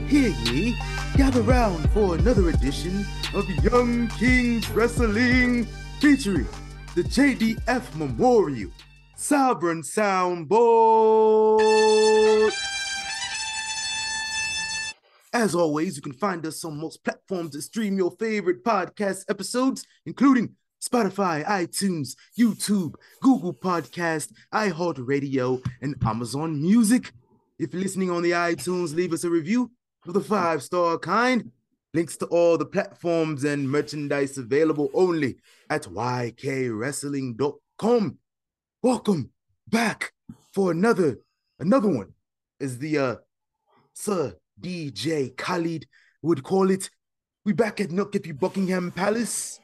Hear ye, gather round for another edition of Young Kings Wrestling featuring the JDF Memorial Sovereign Soundboard. As always, you can find us on most platforms to stream your favorite podcast episodes, including Spotify, iTunes, YouTube, Google Podcast, iHeartRadio, and Amazon Music. If you're listening on the iTunes, leave us a review of the 5-star kind. Links to all the platforms and merchandise available only at ykwrestling.com. Welcome back for another one, as the Sir DJ Khalid would call it. We back at Nookippy Buckingham Palace,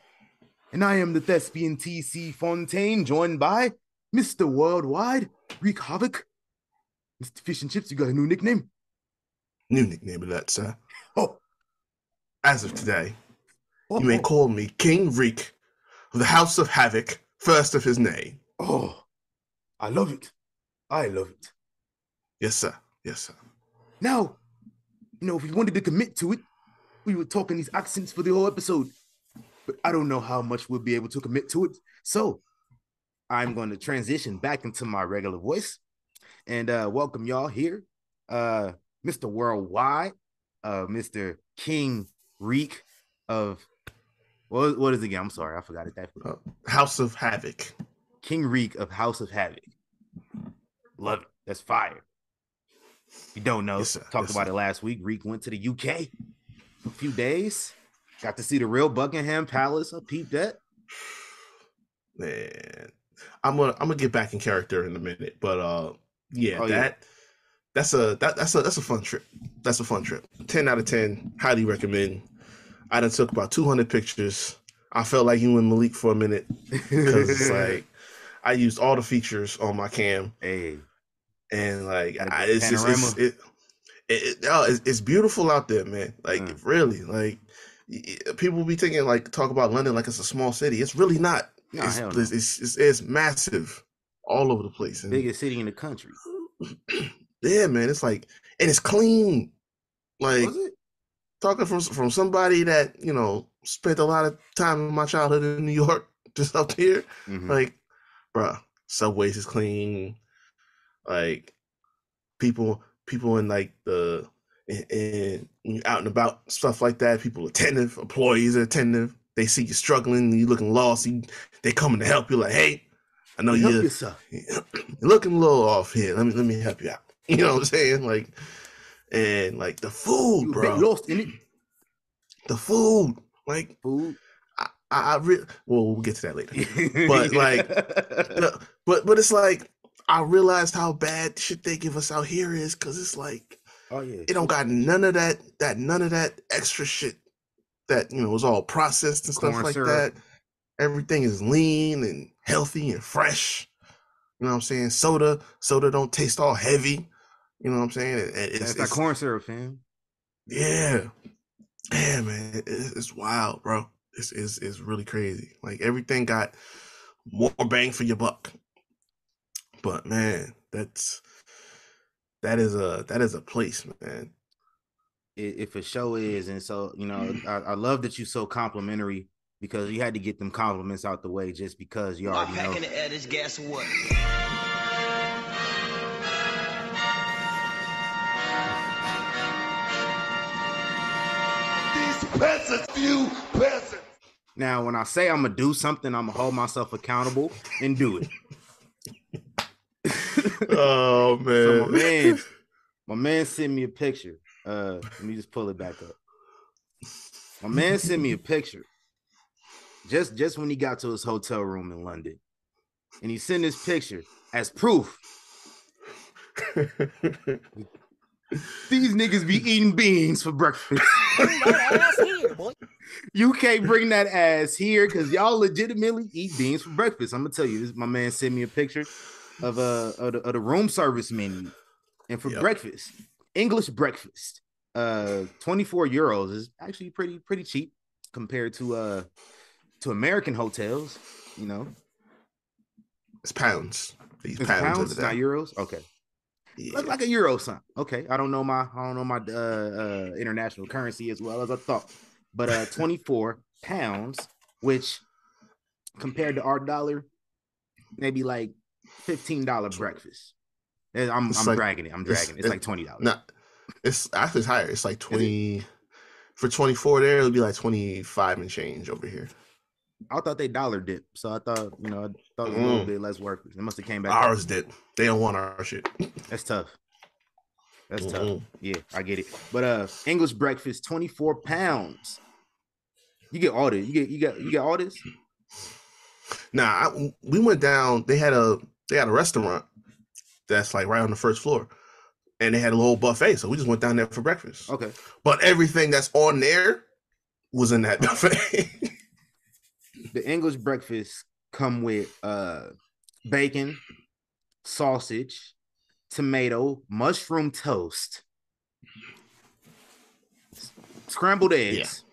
and I am the thespian TC Fontaine, joined by Mr. Worldwide, Greek Havoc. Mr. Fish and Chips, you got a new nickname? New nickname of that, sir. Oh. As of today, you may call me King Reek of the House of Havoc, first of his name. Oh, I love it. I love it. Yes, sir. Yes, sir. Now, if we wanted to commit to it, we were talking these accents for the whole episode. But I don't know how much we'll be able to commit to it. So I'm going to transition back into my regular voice and welcome y'all here. Mr. Worldwide, Mr. King Reek of, what is it again? I'm sorry, I forgot it. House of Havoc. King Reek of House of Havoc. Love it. That's fire. If you don't know, yes, talked about it last week. Reek went to the UK for a few days. Got to see the real Buckingham Palace. I peeped that. Man, I'm gonna get back in character in a minute, but that's a fun trip. That's a fun trip. 10 out of 10. Highly recommend. I done took about 200 pictures. I felt like you and Malik for a minute because it's like I used all the features on my cam. Hey, and like it's beautiful out there, man. Like really, like people be thinking like talk about London like it's a small city. It's really not. No, it's massive all over the place. And biggest city in the country. Yeah, man. It's like, and it's clean. Like talking from somebody that spent a lot of time in my childhood in New York, just up here. Mm-hmm. Like, bruh, subways is clean. Like people in like and when you're out and about, stuff like that, people attentive, employees are attentive. They see you struggling, you looking lost, they coming to help you. Like, hey, I know you're looking a little off here. Let me help you out. You know what I'm saying? Like, and like the food, you bro. Bit lost in it. The food, like food. I really we'll get to that later. But like, but it's like I realized how bad shit they give us out here is, because it's like, it don't got none of that extra shit that was all processed and stuff like that. Everything is lean and healthy and fresh. You know what I'm saying? Soda don't taste all heavy. You know what I'm saying? It's that corn syrup, fam. Yeah, man, it's wild, bro. It's really crazy. Like everything got more bang for your buck. But man, that is a place, man. It for sure is, and so I love that you're so complimentary, because you had to get them compliments out the way just because you already know. The air, this gas or what? These peasants. Now, when I say I'm gonna do something, I'm gonna hold myself accountable and do it. Oh man! So my man sent me a picture. Let me just pull it back up. My man sent me a picture just when he got to his hotel room in London, and he sent this picture as proof. These niggas be eating beans for breakfast. Bring that ass here, boy. You can't bring that ass here because y'all legitimately eat beans for breakfast. I'm gonna tell you, this my man sent me a picture of the room service menu, and for breakfast, English breakfast, 24 euros is actually pretty cheap compared to American hotels. You know, it's pounds. These pounds, not euros. Okay. Yeah. Like a euro sign. Okay. I don't know my international currency as well as I thought. But 24 pounds, which compared to our dollar, maybe like $15 breakfast. I'm like, dragging it. It's like $20. No, it's actually higher. It's like 20 for 24 there, it'll be like 25 and change over here. I thought they dollar dipped, so I thought it was a little bit less worth it. It must have came back. Ours did. They don't want our shit. That's tough. That's tough. Yeah, I get it. But English breakfast, 24 pounds. You get all this. You get all this. Nah, we went down. They had a restaurant that's like right on the first floor, and they had a little buffet. So we just went down there for breakfast. Okay. But everything that's on there was in that buffet. The English breakfast come with bacon, sausage, tomato, mushroom toast, scrambled eggs,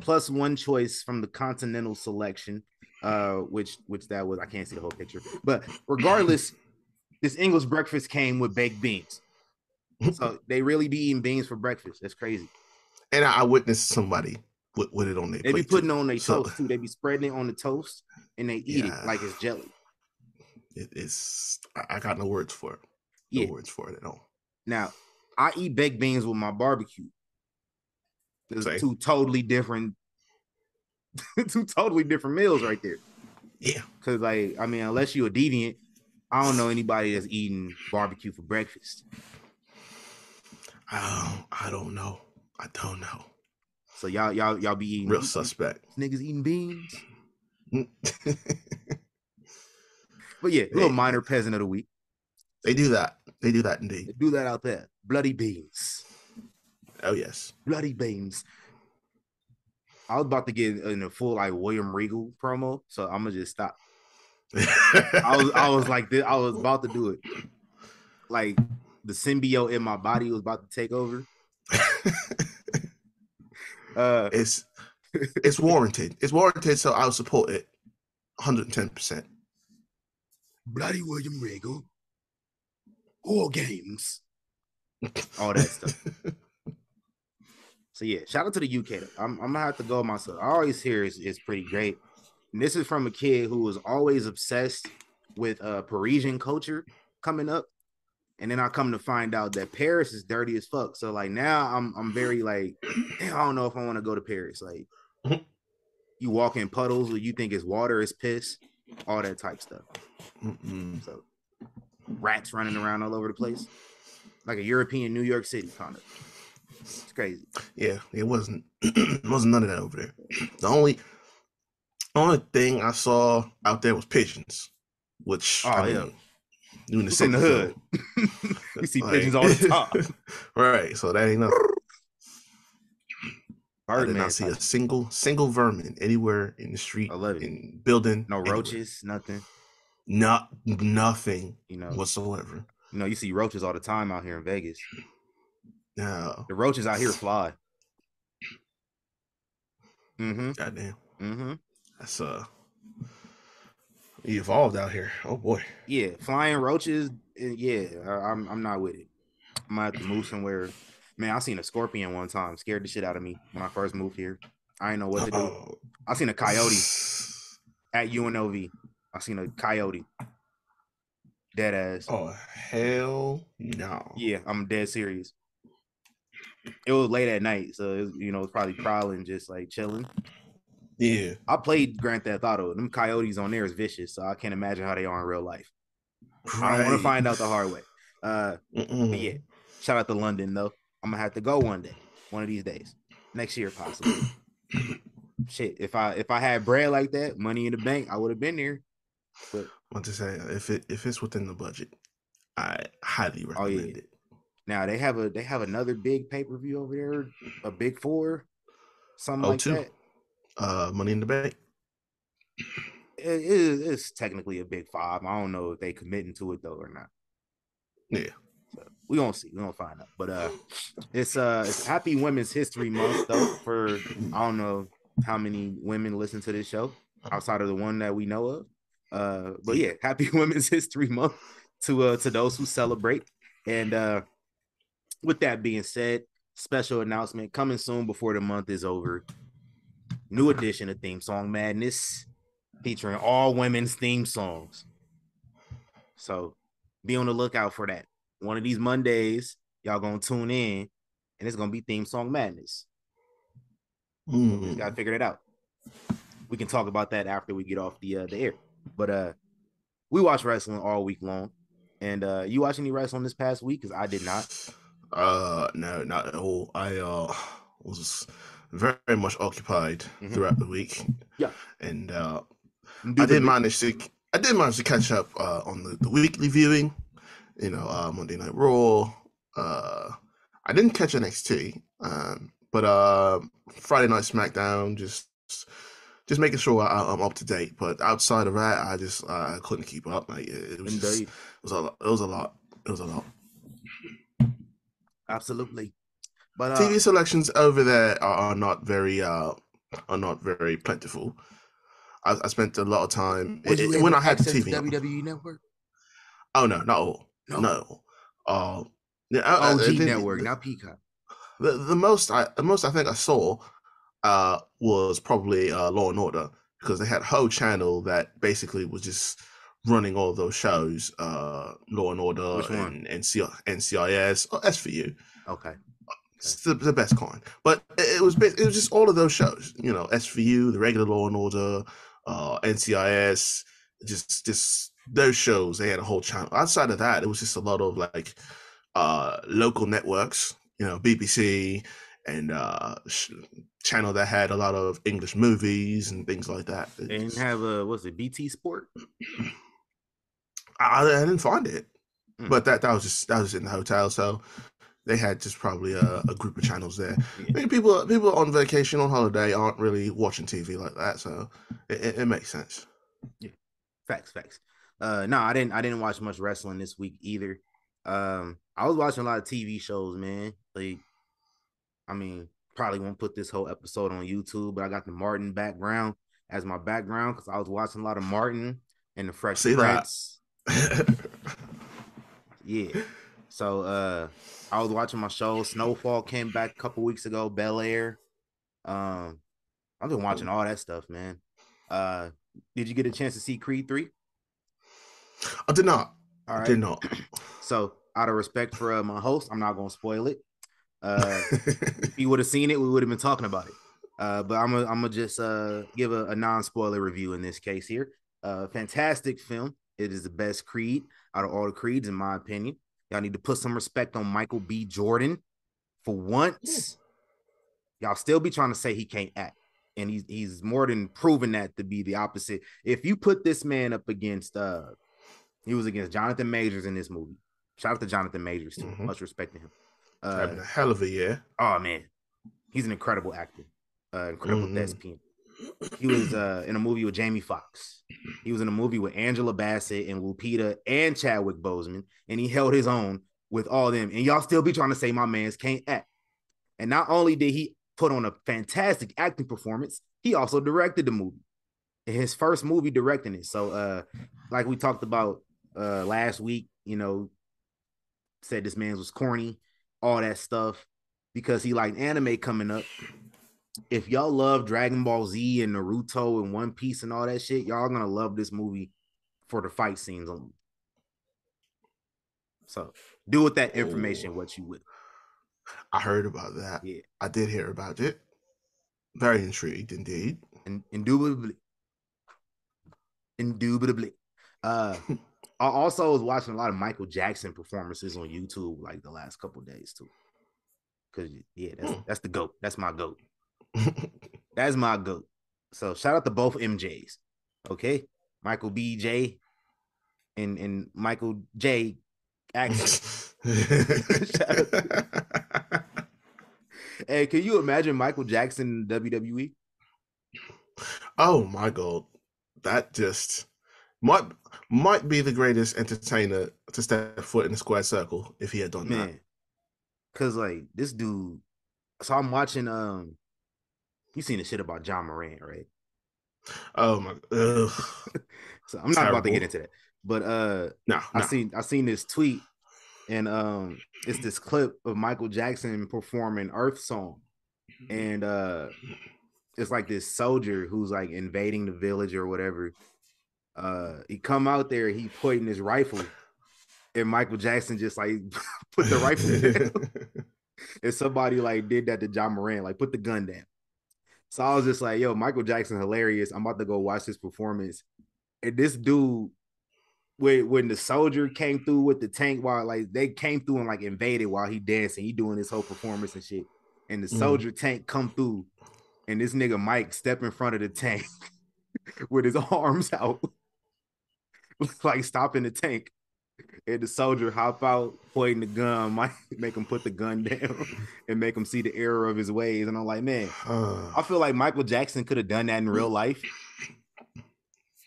plus one choice from the continental selection, which that was, I can't see the whole picture, but regardless, this English breakfast came with baked beans. So they really be eating beans for breakfast. That's crazy. And I witnessed somebody with it on their plate. They be putting it on their toast too. They be spreading it on the toast and they eat it like it's jelly. I got no words for it. No words for it at all. Now, I eat baked beans with my barbecue. There's two totally different meals right there. Yeah. Because unless you're a deviant, I don't know anybody that's eating barbecue for breakfast. I don't know. So y'all be eating real suspect. Niggas eating beans. But yeah, a little minor peasant of the week. They do that. They do that indeed. They do that out there. Bloody beans. Oh yes. Bloody beans. I was about to get in a full like William Regal promo, so I'm gonna just stop. I was like this. I was about to do it. Like the symbiote in my body was about to take over. It's warranted. It's warranted, so I'll support it 110%. Bloody William Regal. All games. All that stuff. So yeah, shout out to the UK. I'm gonna have to go myself. I always hear is pretty great. And this is from a kid who was always obsessed with Parisian culture coming up. And then I come to find out that Paris is dirty as fuck. So like now I'm very like, damn, I don't know if I want to go to Paris. Like you walk in puddles or you think it's water, it's piss, all that type stuff. So rats running around all over the place. Like a European New York City kind of. It's crazy. Yeah, it wasn't none of that over there. The only thing I saw out there was pigeons, which it's in the hood. You see pigeons all the time. Right, so that ain't nothing. I did not see a single vermin anywhere in the street, in building. No roaches, nothing. Nothing whatsoever. You see roaches all the time out here in Vegas. No. The roaches out here fly. Goddamn. That's we evolved out here. Oh boy. Yeah, flying roaches. Yeah, I'm not with it. I might have to move somewhere. Man, I seen a scorpion one time. Scared the shit out of me when I first moved here. I didn't know what to do. I seen a coyote at UNLV. I seen a coyote. Dead ass. Oh hell no. Yeah, I'm dead serious. It was late at night, so it was probably prowling, just like chilling. Yeah. I played Grand Theft Auto. Them coyotes on there is vicious, so I can't imagine how they are in real life. Right. I don't want to find out the hard way. But yeah, shout out to London though. I'm gonna have to go one day, one of these days, next year possibly. Shit, if I had bread like that, money in the bank, I would have been there. But I'm just saying, if it's within the budget, I highly recommend it. Now they have another big pay-per-view over there, a big four, something like O2, that. Money in the Bank. It's technically a big five. I don't know if they committing to it though or not. Yeah. So we gonna see. We gonna find out. But it's Happy Women's History Month though. For I don't know how many women listen to this show outside of the one that we know of. But yeah, Happy Women's History Month to those who celebrate. And with that being said, special announcement coming soon before the month is over. New edition of Theme Song Madness featuring all women's theme songs. So be on the lookout for that. One of these Mondays, y'all gonna tune in, and it's gonna be Theme Song Madness. We just gotta figure it out. We can talk about that after we get off the air. But we watch wrestling all week long. And you watch any wrestling this past week? Because I did not. No, not at all. I was very much occupied throughout the week. Yeah. And I did manage to catch up on the weekly viewing, Monday Night Raw. I didn't catch NXT, but Friday Night SmackDown, just making sure I'm up to date. But outside of that, I couldn't keep up. Like, it was a lot. Absolutely. But TV selections over there are not very plentiful. I spent a lot of time when I had the TV WWE Network. Oh no, not all. No. OG Network, not Peacock. The most I think I saw was probably Law and Order, because they had a whole channel that basically was just running all those shows. Law and Order and NCIS. Oh, SVU. Okay. It's the best kind, but it was just all of those shows. SVU, the regular Law and Order, NCIS, just those shows. They had a whole channel. Outside of that, it was just a lot of like local networks, BBC and channel that had a lot of English movies and things like that. They didn't have what's it, BT Sport? I didn't find it, but that was in the hotel, so they had just probably a group of channels there. Yeah. I mean, people on vacation, on holiday, aren't really watching TV like that, so it makes sense. Yeah, facts. No, I didn't watch much wrestling this week either. I was watching a lot of TV shows, man. Like, I mean, probably won't put this whole episode on YouTube, but I got the Martin background as my background because I was watching a lot of Martin and the Fresh Prince. Yeah. So I was watching my show. Snowfall came back a couple weeks ago. Bel Air. I've been watching all that stuff, man. Did you get a chance to see Creed 3? I did not. All right. I did not. So, out of respect for my host, I'm not gonna spoil it. If you would have seen it, we would have been talking about it. But I'm gonna just give a non-spoiler review in this case here. Fantastic film. It is the best Creed out of all the Creeds, in my opinion. Y'all need to put some respect on Michael B. Jordan. For once, y'all still be trying to say he can't act. And he's more than proven that to be the opposite. If you put this man up against he was against Jonathan Majors in this movie. Shout out to Jonathan Majors too. Much respect to him. Having a hell of a year. Oh man. He's an incredible actor. Incredible thespian. He was in a movie with Jamie Foxx. He was in a movie with Angela Bassett and Lupita and Chadwick Boseman, and he held his own with all them. And y'all still be trying to say my man's can't act. And not only did he put on a fantastic acting performance, he also directed the movie. His first movie directing it. So like we talked about last week, said this man's was corny, all that stuff, because he liked anime coming up. If y'all love Dragon Ball Z and Naruto and One Piece and all that shit, y'all gonna love this movie for the fight scenes only. So do with that information what you will. I heard about that. Yeah, I did hear about it. Very intrigued, indeed. And indubitably. I also was watching a lot of Michael Jackson performances on YouTube like the last couple of days too. Cause yeah, that's the GOAT. That's my GOAT. That's my GOAT. So shout out to both MJs. Okay. Michael BJ and Michael J Accent. Hey, can you imagine Michael Jackson in WWE? Oh my God, that just might be the greatest entertainer to step foot in the square circle if he had done that. Man, cause like this dude. So I'm watching. You seen the shit about John Morant, right? Oh my, So I'm not about to terrible. get into that, but No. I seen this tweet, and it's this clip of Michael Jackson performing Earth Song, and it's like this soldier who's like invading the village or whatever. He come out there, he pointing his rifle, and Michael Jackson just like put the rifle down. And somebody like did that to John Morant, like put the gun down. So I was just like, yo, Michael Jackson hilarious. I'm about to go watch this performance. And this dude, when the soldier came through with the tank, while like they came through and like invaded while he dancing, he doing this whole performance and shit. And the soldier tank come through, and this nigga Mike step in front of the tank with his arms out, like stopping the tank. And the soldier hop out, pointing the gun, Mike make him put the gun down and make him see the error of his ways. And I'm like, man, I feel like Michael Jackson could have done that in real life.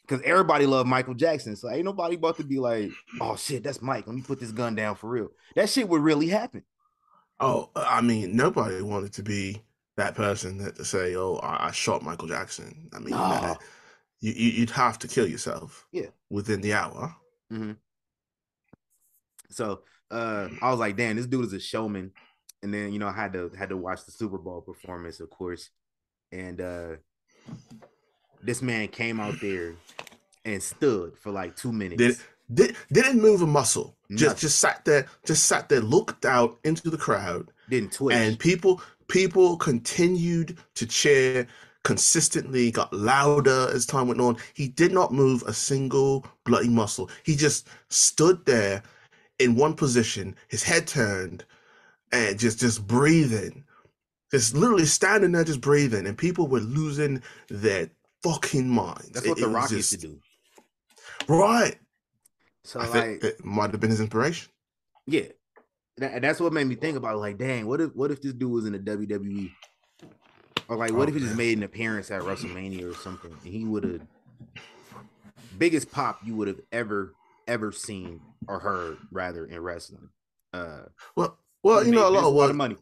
Because everybody loved Michael Jackson. So ain't nobody about to be like, oh shit, that's Mike. Let me put this gun down for real. That shit would really happen. Oh, I mean, nobody wanted to be that person that to say, "Oh, I shot Michael Jackson." I mean, you'd have to kill yourself. Yeah. Within the hour. Mm-hmm. So I was like, damn, this dude is a showman. And then I had to watch the Super Bowl performance, of course. And this man came out there and stood for like 2 minutes. Didn't move a muscle. Just sat there, looked out into the crowd. Didn't twitch. And people continued to cheer consistently, got louder as time went on. He did not move a single bloody muscle. He just stood there in one position, his head turned, and just breathing. Just literally standing there just breathing. And people were losing their fucking minds. That's what The Rock used to do. Right. So I think it might have been his inspiration. Yeah. That's what made me think about, like, dang, what if this dude was in the WWE? Or like, what if he just made an appearance at WrestleMania or something, and he would have biggest pop you would have ever seen or heard, rather, in wrestling. Well, a lot of money.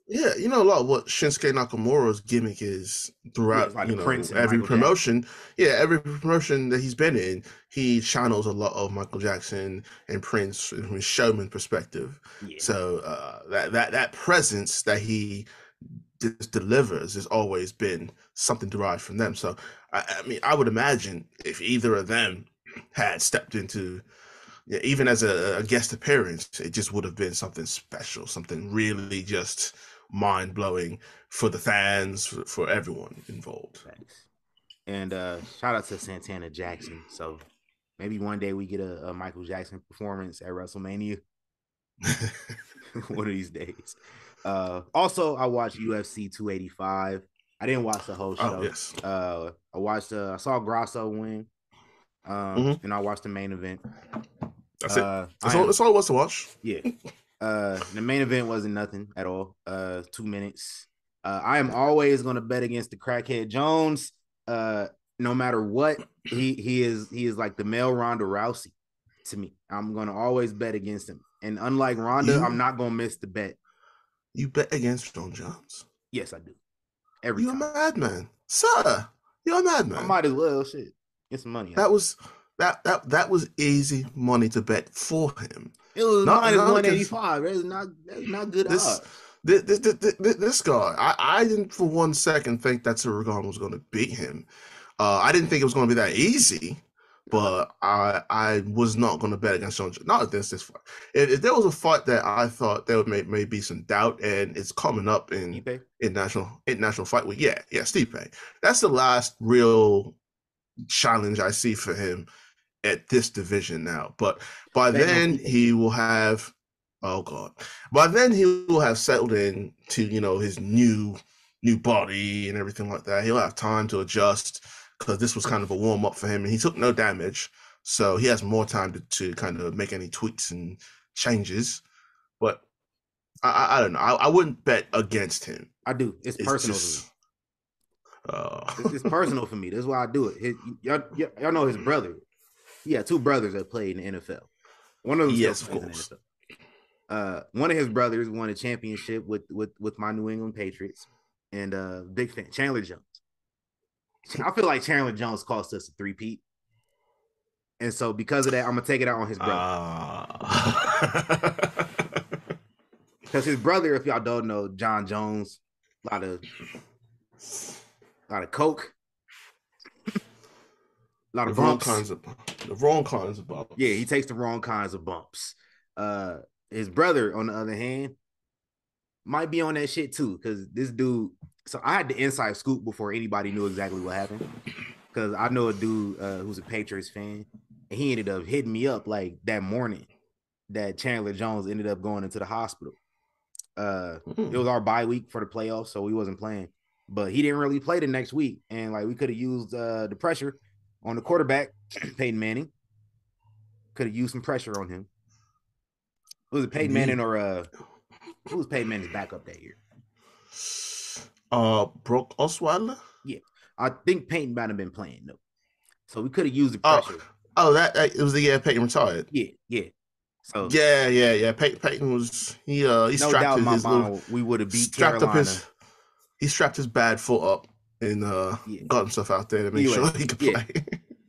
Yeah, a lot of what Shinsuke Nakamura's gimmick is throughout, like every promotion. Yeah, every promotion that he's been in, he channels a lot of Michael Jackson and Prince from his showman perspective. Yeah. So that presence that he delivers has always been something derived from them. So I mean, I would imagine if either of them had stepped into, even as a guest appearance, it just would have been something special, something really just mind-blowing for the fans, for everyone involved. Thanks. And shout out to Santana Jackson. So maybe one day we get a Michael Jackson performance at WrestleMania. One of these days. Also, I watched UFC 285. I didn't watch the whole show. Oh, yes. I saw Grasso win. And I watched the main event. That's it. That's all it was to watch. Yeah. The main event wasn't nothing at all. 2 minutes. I am always going to bet against the crackhead Jones. No matter what, he is like the male Ronda Rousey to me. I'm going to always bet against him. And unlike Ronda, I'm not going to miss the bet. You bet against John Jones? Yes, I do. Every time. You're a madman, sir. You're a madman. I might as well. Shit, get some money. That was easy money to bet for him. It was minus 185. That's not good odds. This guy, I didn't for one second think that Sirigan was going to beat him. I didn't think it was going to be that easy, but I was not going to bet against John. Not against this fight. If there was a fight that I thought there would may be some doubt, and it's coming up in national fight week. Yeah, Stipe. That's the last real challenge I see for him at this division now. But by then he will have, by then he will have settled in to, his new body and everything like that. He'll have time to adjust, because this was kind of a warm up for him, and he took no damage. So he has more time to kind of make any tweaks and changes, but I don't know. I wouldn't bet against him. I do. It's personal for me. It's me. personal for me. That's why I do it. Y'all know his brother. He had two brothers that played in the NFL. One of them Yes, still of plays in course. the NFL. One of his brothers won a championship with my New England Patriots, and big fan Chandler Jones. I feel like Chandler Jones cost us a three-peat, and so because of that, I'm gonna take it out on his brother. Because his brother, if y'all don't know, John Jones, a lot of coke, a lot of bumps. The wrong kinds of bumps. Yeah, he takes the wrong kinds of bumps. His brother, on the other hand, might be on that shit too, because this dude. So I had the inside scoop before anybody knew exactly what happened, because I know a dude who's a Patriots fan, and he ended up hitting me up like that morning that Chandler Jones ended up going into the hospital. It was our bye week for the playoffs, so we wasn't playing, but he didn't really play the next week, and like we could have used the pressure on the quarterback, Peyton Manning. Could have used some pressure on him. Was it Peyton Manning or who was Peyton Manning's backup that year? Brock Osweiler? Yeah. I think Peyton might have been playing though. So we could have used the pressure. That it was the year Peyton retired. Yeah. So yeah. Peyton was he no strapped doubt in my his mind little we would have beat strapped Carolina. He strapped his bad foot up and got himself out there to make sure he could play.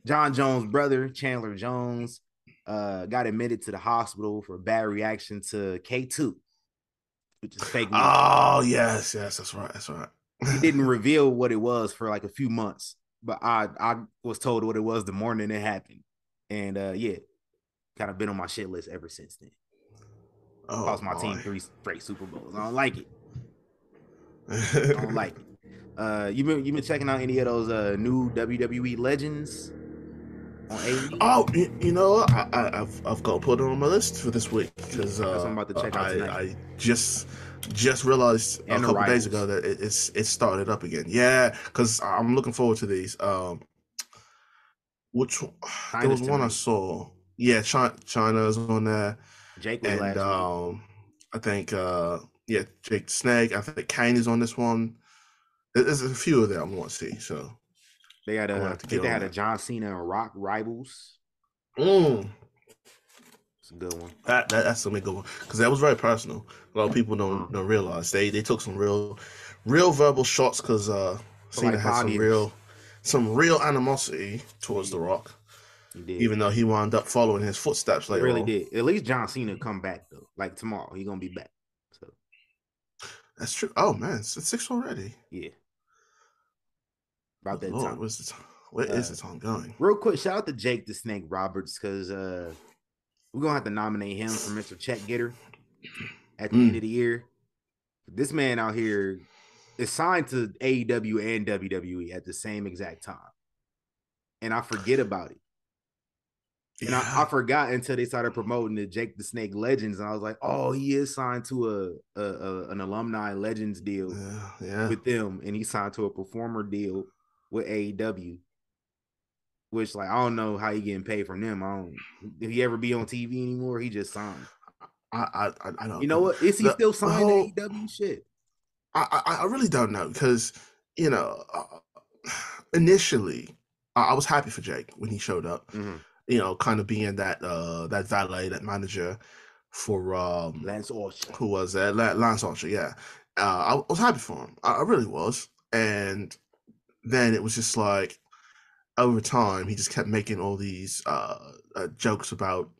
John Jones' brother, Chandler Jones, got admitted to the hospital for a bad reaction to K2, which is fake news. Oh, yes, that's right. He didn't reveal what it was for like a few months, but I was told what it was the morning it happened. And kind of been on my shit list ever since then. Cost my team 3 straight Super Bowls. I don't like it. You been checking out any of those new WWE legends on A? Oh, you know, I've got to put it on my list for this week because that's what I'm about to check out tonight. I just realized a couple days ago that it started up again. Yeah, because I'm looking forward to these. Which there was one I saw. Yeah, China's on there. Jake was last week. I think Jake the Snake. I think Kane is on this one. There's a few of them I want to see. So they had a John Cena and Rock rivals. It's a good one. That's a good one because that was very personal. A lot of people don't realize they took some real verbal shots because Cena had some real animosity towards The Rock. He did. Even though he wound up following his footsteps later. He really did. At least John Cena come back though. Like tomorrow, he gonna be back. So that's true. Oh man, it's 6 already. Yeah. About that Lord, time. Where is the time going? Real quick, shout out to Jake the Snake Roberts because we're gonna have to nominate him for Mr. Check Getter at the end of the year. This man out here is signed to AEW and WWE at the same exact time, and I forget about it. And I forgot until they started promoting the Jake the Snake Legends, and I was like, "Oh, he is signed to an alumni Legends deal with them, and he signed to a performer deal with AEW." Which, like, I don't know how he getting paid from them. Did he ever be on TV anymore? He just signed. I don't. You know what? Is he still signed to AEW? Shit. I really don't know because initially I was happy for Jake when he showed up. Mm-hmm. Kind of being that valet, that manager for Lance Archer. Who was that? Lance Archer. Yeah, I was happy for him. I really was. And then it was just like over time he just kept making all these jokes about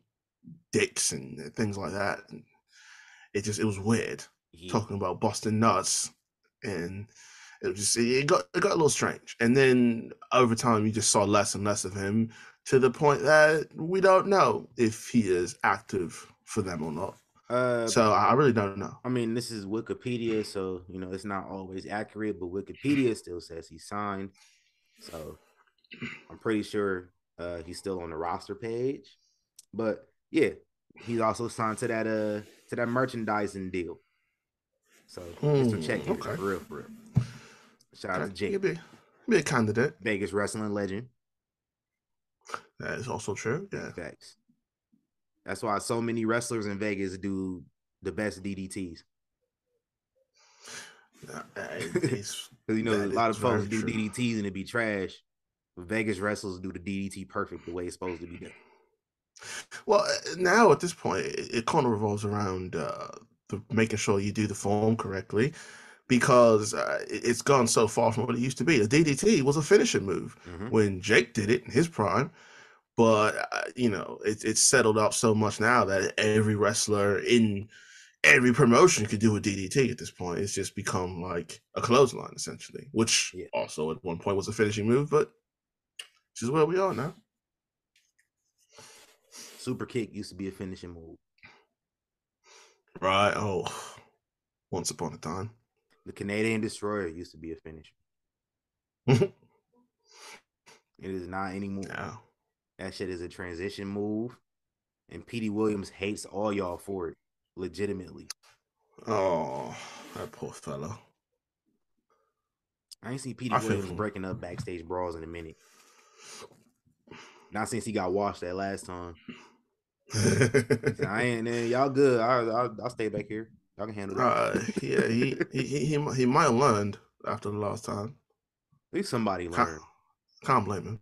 dicks and things like that. And it was weird talking about Boston nuts, and it got a little strange. And then over time you just saw less and less of him to the point that we don't know if he is active for them or not. So I really don't know. I mean, this is Wikipedia, so it's not always accurate, but Wikipedia still says he signed. So I'm pretty sure he's still on the roster page. But yeah, he's also signed to that merchandising deal. So Mr. Check Getter, for real. Shout out to Jake. Be a candidate. Vegas wrestling legend. That is also true. Yeah. Facts. That's why so many wrestlers in Vegas do the best DDTs. Because you know, a lot of folks do DDTs and it be trash. But Vegas wrestlers do the DDT perfect the way it's supposed to be done. Well, now at this point, it kind of revolves around making sure you do the form correctly, because it's gone so far from what it used to be. The DDT was a finishing move when Jake did it in his prime, but you know, it's settled up so much now that every wrestler in every promotion could do a DDT at this point. It's just become like a clothesline essentially, which also at one point was a finishing move, but this is where we are now. Super kick used to be a finishing move. Right. Oh, once upon a time. The Canadian Destroyer used to be a finisher. It is not anymore. No. That shit is a transition move. And Petey Williams hates all y'all for it. Legitimately. Oh, that poor fellow. I ain't seen Petey Williams breaking up backstage brawls in a minute. Not since he got washed that last time. I ain't, y'all good. I'll stay back here. Y'all can handle that. Yeah, he might have learned after the last time. At least somebody learned. Can't blame him.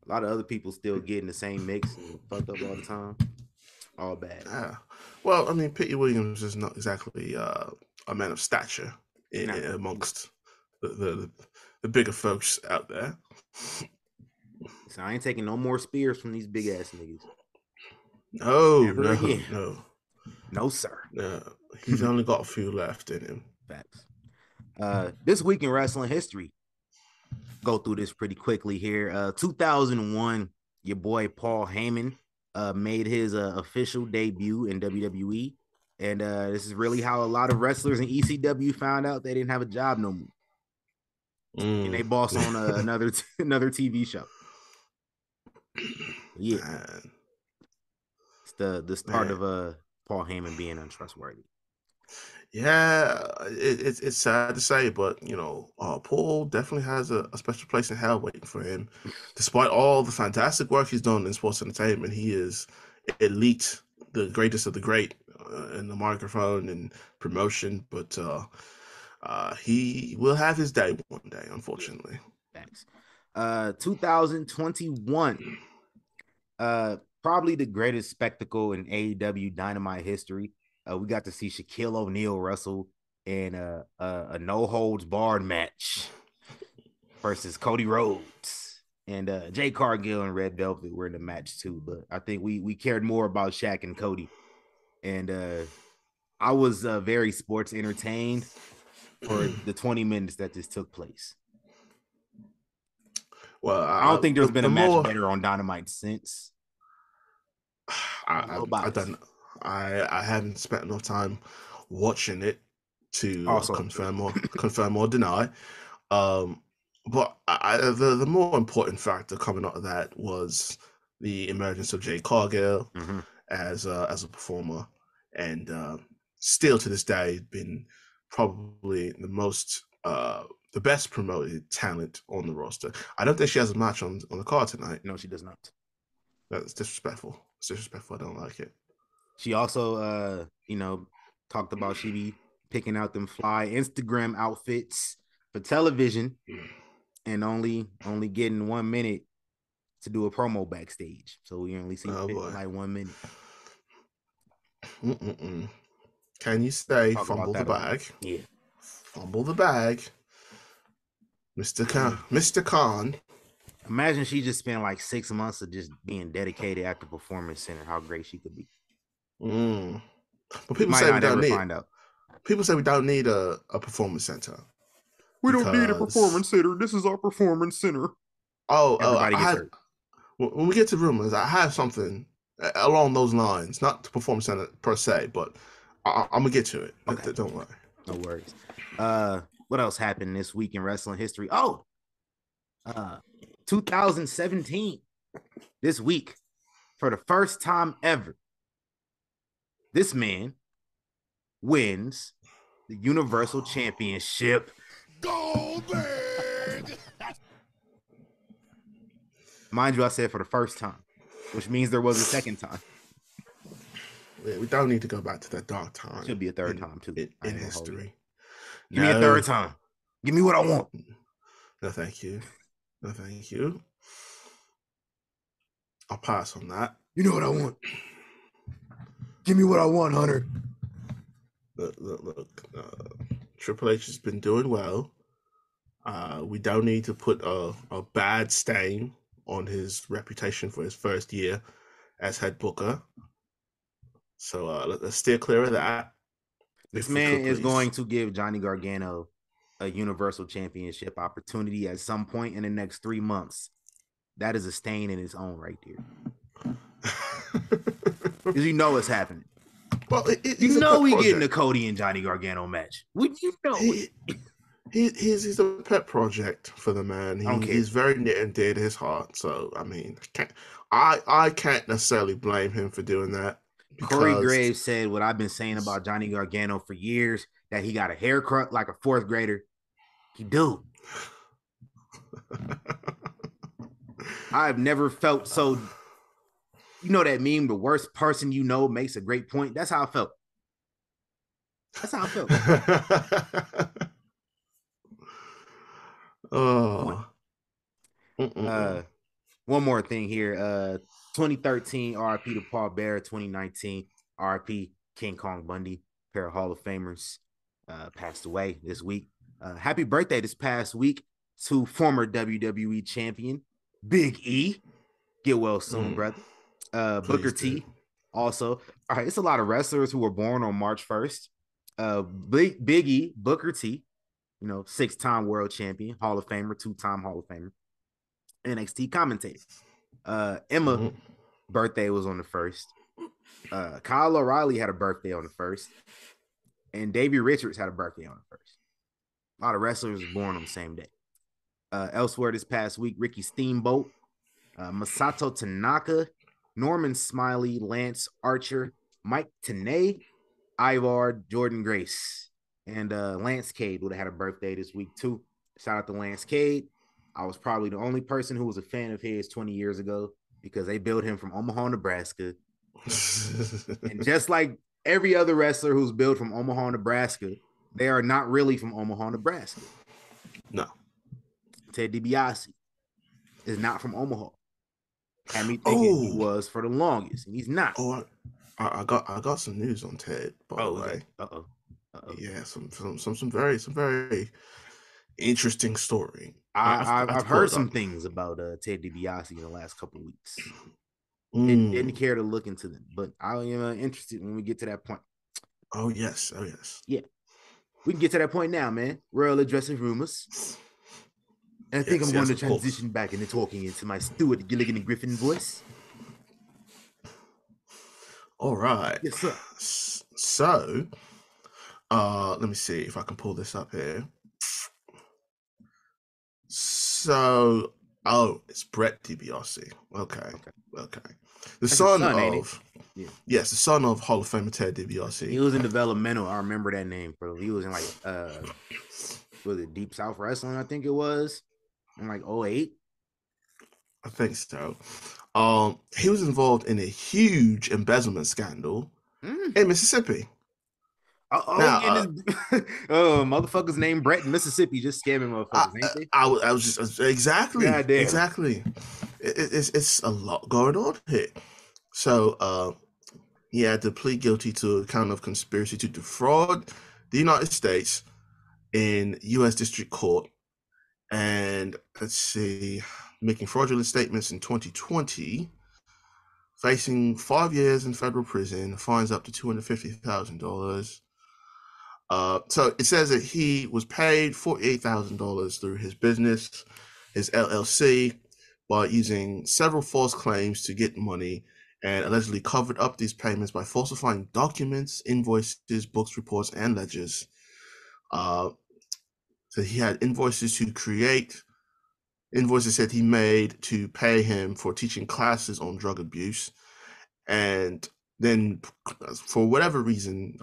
A lot of other people still getting the same mix and fucked up all the time. All bad. Yeah. Well, I mean, Petey Williams is not exactly a man of stature amongst the bigger folks out there. So I ain't taking no more spears from these big ass niggas. No, sir. No, he's only got a few left in him. Facts. This week in wrestling history, go through this pretty quickly here. 2001, your boy Paul Heyman made his official debut in WWE, and this is really how a lot of wrestlers in ECW found out they didn't have a job no more. And they boss on another TV show. Yeah. Man. It's the start of Paul Heyman being untrustworthy. Yeah, it's sad to say, but you know, Paul definitely has a special place in hell waiting for him. Despite all the fantastic work he's done in sports entertainment, he is elite, the greatest of the great in the microphone and promotion. But he will have his day one day, unfortunately. Thanks. 2021. Probably the greatest spectacle in AEW Dynamite history. We got to see Shaquille O'Neal wrestle in a no holds barred match versus Cody Rhodes, and Jay Cargill and Red Velvet were in the match too. But I think we cared more about Shaq and Cody, and I was very sports entertained for the 20 minutes that this took place. Well, I don't think there's been a match better on Dynamite since. I haven't spent enough time watching it to confirm or deny. But the more important factor coming out of that was the emergence of Jay Cargill as a performer, and still to this day been probably the best promoted talent on the roster. I don't think she has a match on the card tonight. No, she does not. That's disrespectful. It's disrespectful. I don't like it. She also, talked about she be picking out them fly Instagram outfits for television and only getting 1 minute to do a promo backstage. So we only see like 1 minute. Can you say fumble the bag? Yeah. Fumble the bag. Mr. Khan. Imagine she just spent like 6 months of just being dedicated at the Performance Center, how great she could be. But people say we don't need. People say we don't need a Performance Center. We don't need a Performance Center. This is our Performance Center. Everybody gets hurt. When we get to rumors, I have something along those lines. Not the Performance Center per se, but I'm gonna get to it. Okay. Don't worry. No worries. What else happened this week in wrestling history? 2017. This week, for the first time ever, this man wins the Universal Championship. Goldberg! Mind you, I said for the first time, which means there was a second time. We don't need to go back to that dark time. Should be a third time too. In history. Give me a third time. Give me what I want. No, thank you. No, thank you. I'll pass on that. You know what I want. Give me what I want, Hunter. Look. Triple H has been doing well. We don't need to put a bad stain on his reputation for his first year as head booker. So let's steer clear of that. This man is going to give Johnny Gargano a Universal Championship opportunity at some point in the next 3 months. That is a stain in its own right there. Because you know it's happening. Well, you know we getting a Cody and Johnny Gargano match. You know he's a pet project for the man. He's very near and dear to his heart. So I mean, I can't necessarily blame him for doing that. Corey Graves said what I've been saying about Johnny Gargano for years, that he got a haircut like a fourth grader. He do. I've never felt so. You know that meme, the worst person you know makes a great point? That's how I felt. That's how I felt. One more thing here. 2013 RIP to Paul Bearer. 2019 RIP King Kong Bundy. Pair of Hall of Famers passed away this week. Happy birthday this past week to former WWE champion Big E. Get well soon, brother. Booker T. Also, all right, it's a lot of wrestlers who were born on March 1st. Big E, Booker T, 6-time world champion, Hall of Famer, 2-time Hall of Famer, NXT commentator. Emma birthday was on the 1st. Kyle O'Reilly had a birthday on the 1st. And Davey Richards had a birthday on the 1st. A lot of wrestlers were born on the same day. Elsewhere this past week, Ricky Steamboat, Masato Tanaka, Norman Smiley, Lance Archer, Mike Tenay, Ivar, Jordan Grace, and Lance Cade would have had a birthday this week too. Shout out to Lance Cade. I was probably the only person who was a fan of his 20 years ago because they built him from Omaha, Nebraska. And just like every other wrestler who's built from Omaha, Nebraska, they are not really from Omaha, Nebraska. No. Ted DiBiase is not from Omaha. Had me thinking he was for the longest, and he's not. I got some news on Ted, by the way. Yeah, some very interesting story. I've heard some things about Ted DiBiase in the last couple of weeks. Didn't care to look into them, but I am interested when we get to that point. Oh yes. Yeah, we can get to that point now, man. We're all addressing rumors. And I think I'm going to transition back into talking into my Stuart Gilligan and Griffin voice. All right. Yes, sir. So, let me see if I can pull this up here. So, it's Brett DiBiase. Okay. The son of, the son of Hall of Famer Ted DiBiase. He was in developmental. I remember that name, bro. He was in was it Deep South Wrestling? I think it was. In 2008? I think so. He was involved in a huge embezzlement scandal in Mississippi. Motherfuckers named Brett in Mississippi just scamming motherfuckers, ain't they? I was just exactly. It's a lot going on here. So he had to plead guilty to a count of conspiracy to defraud the United States in U.S. District Court. And let's see, making fraudulent statements in 2020, facing 5 years in federal prison, fines up to $250,000. So it says that he was paid $48,000 through his business, his LLC, by using several false claims to get money, and allegedly covered up these payments by falsifying documents, invoices, books, reports, and ledgers. So he had invoices that he made to pay him for teaching classes on drug abuse. And then for whatever reason,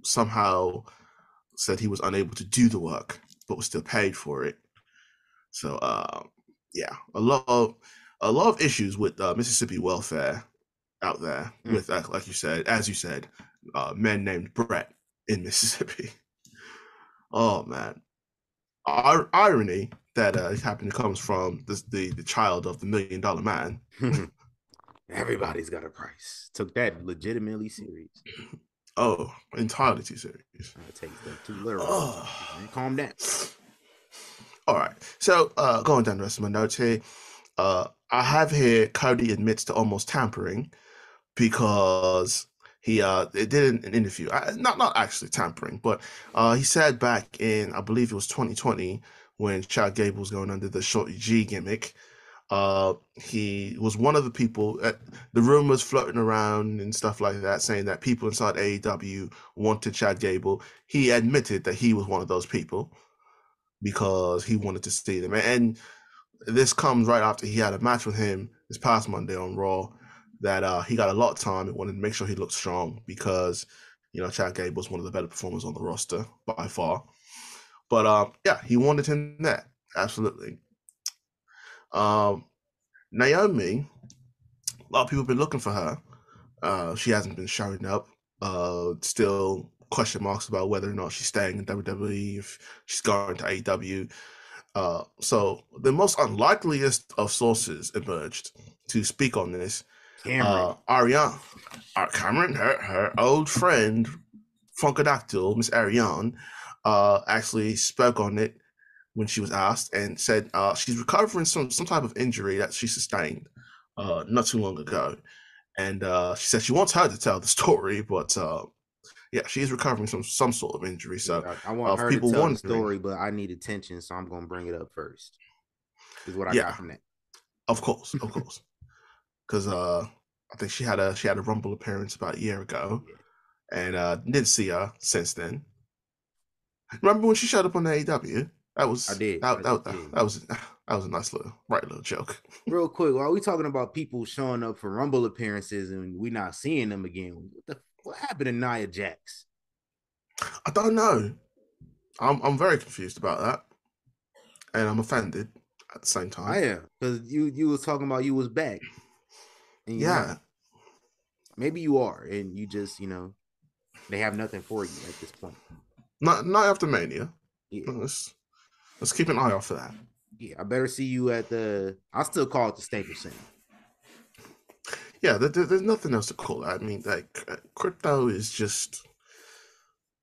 somehow said he was unable to do the work, but was still paid for it. So, a lot of issues with Mississippi welfare out there with, like you said, as you said, men named Brett in Mississippi. Oh man, irony that it happened comes from the child of the $1 Million Man. Everybody's got a price. Took that legitimately serious. Oh, entirely too serious. I take stuff too literal. Man, calm down. All right. So going down the rest of my notes here, I have here Cody admits to almost tampering because he did an interview. Not actually tampering, but he said back in, I believe it was 2020, when Chad Gable was going under the Shorty G gimmick. He was one of the people. The rumors floating around and stuff like that, saying that people inside AEW wanted Chad Gable. He admitted that he was one of those people because he wanted to see them. And this comes right after he had a match with him this past Monday on Raw. That he got a lot of time and wanted to make sure he looked strong because, you know, Chad Gable was one of the better performers on the roster by far. But yeah, he wanted him there. Absolutely. Naomi, a lot of people have been looking for her. She hasn't been showing up. Still question marks about whether or not she's staying in WWE, if she's going to AEW. So the most unlikeliest of sources emerged to speak on this. Cameron, her old friend, Funkadactyl, Miss Ariane, actually spoke on it when she was asked and said she's recovering some type of injury that she sustained not too long ago. And she said she wants her to tell the story, but yeah, she's recovering from some sort of injury. So I want her to tell the story, but I need attention, so I'm going to bring it up first. Is what I got from that. Of course. Because I think she had a Rumble appearance about a year ago, and didn't see her since then. Remember when she showed up on the AEW? That was a nice little joke. Real quick, while we talking about people showing up for Rumble appearances and we not seeing them again, what happened to Nia Jax? I don't know. I'm very confused about that, and I'm offended at the same time. I am, because you was talking about you was back. And not. Maybe you are, and you just, they have nothing for you at this point. Not after Mania. Yeah. Let's keep an eye out for that. Yeah, I better see you at I'll still call it the Staples Center. Yeah, there's nothing else to call it. I mean, like, crypto is just,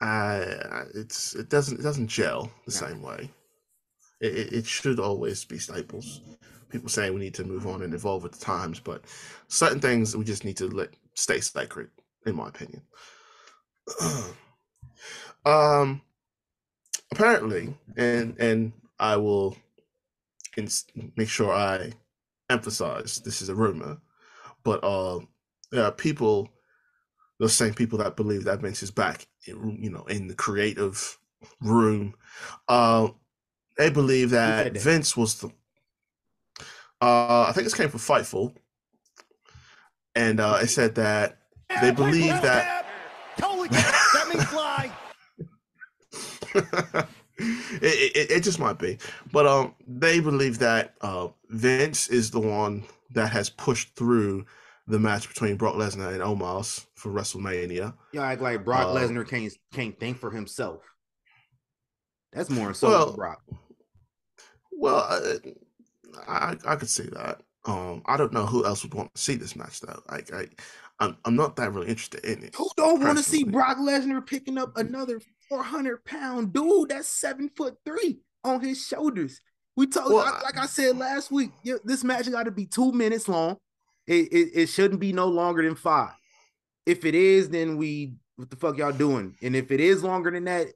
it doesn't gel the same way. It should always be Staples. People saying we need to move on and evolve with the times, but certain things we just need to let stay sacred, in my opinion. Apparently, and I will make sure I emphasize this is a rumor, but there are people, those same people that believe that Vince is back, in the creative room. They believe that Vince was the. I think this came from Fightful, and it said that they believe that. Totally that means fly. It just might be, but they believe that Vince is the one that has pushed through the match between Brock Lesnar and Omos for WrestleMania. You act like Brock Lesnar can't think for himself. That's more so than Brock. Well, I could see that. I don't know who else would want to see this match though. I'm not that really interested in it. Who don't want to see Brock Lesnar picking up another 400-pound dude that's 7'3" on his shoulders? We talked, like I said last week, this match got to be 2 minutes long. It shouldn't be no longer than 5. If it is, then what the fuck y'all doing? And if it is longer than that,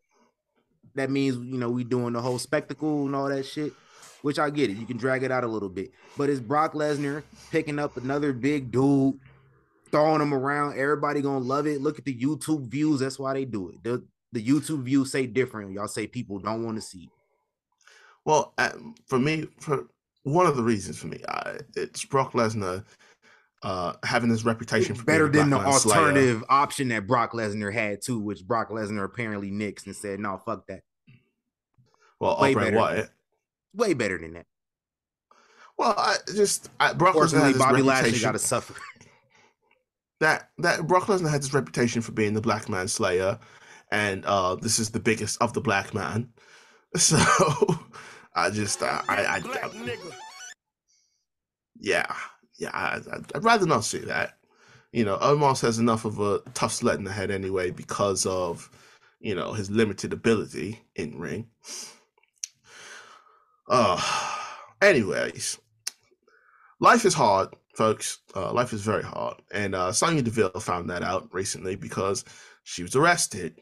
that means, we doing the whole spectacle and all that shit, which I get it. You can drag it out a little bit. But it's Brock Lesnar picking up another big dude, throwing him around. Everybody gonna love it. Look at the YouTube views. That's why they do it. The YouTube views say different. Y'all say people don't want to see it. Well, for me, for one of the reasons for me, it's Brock Lesnar having this reputation for better than the alternative option that Brock Lesnar had too, which Brock Lesnar apparently nixed and said, "No, fuck that." Well, Bray Wyatt, way better than that. Well, Brock Lesnar had this Bobby reputation. Lashley got to suffer. that Brock Lesnar had this reputation for being the Black Man Slayer, and this is the biggest of the Black Man. So I just yeah, I'd rather not see that. You know, Omos has enough of a tough sled in the head anyway because of, you know, his limited ability in ring. Anyways, life is hard, folks. Life is very hard. And Sonya Deville found that out recently because she was arrested.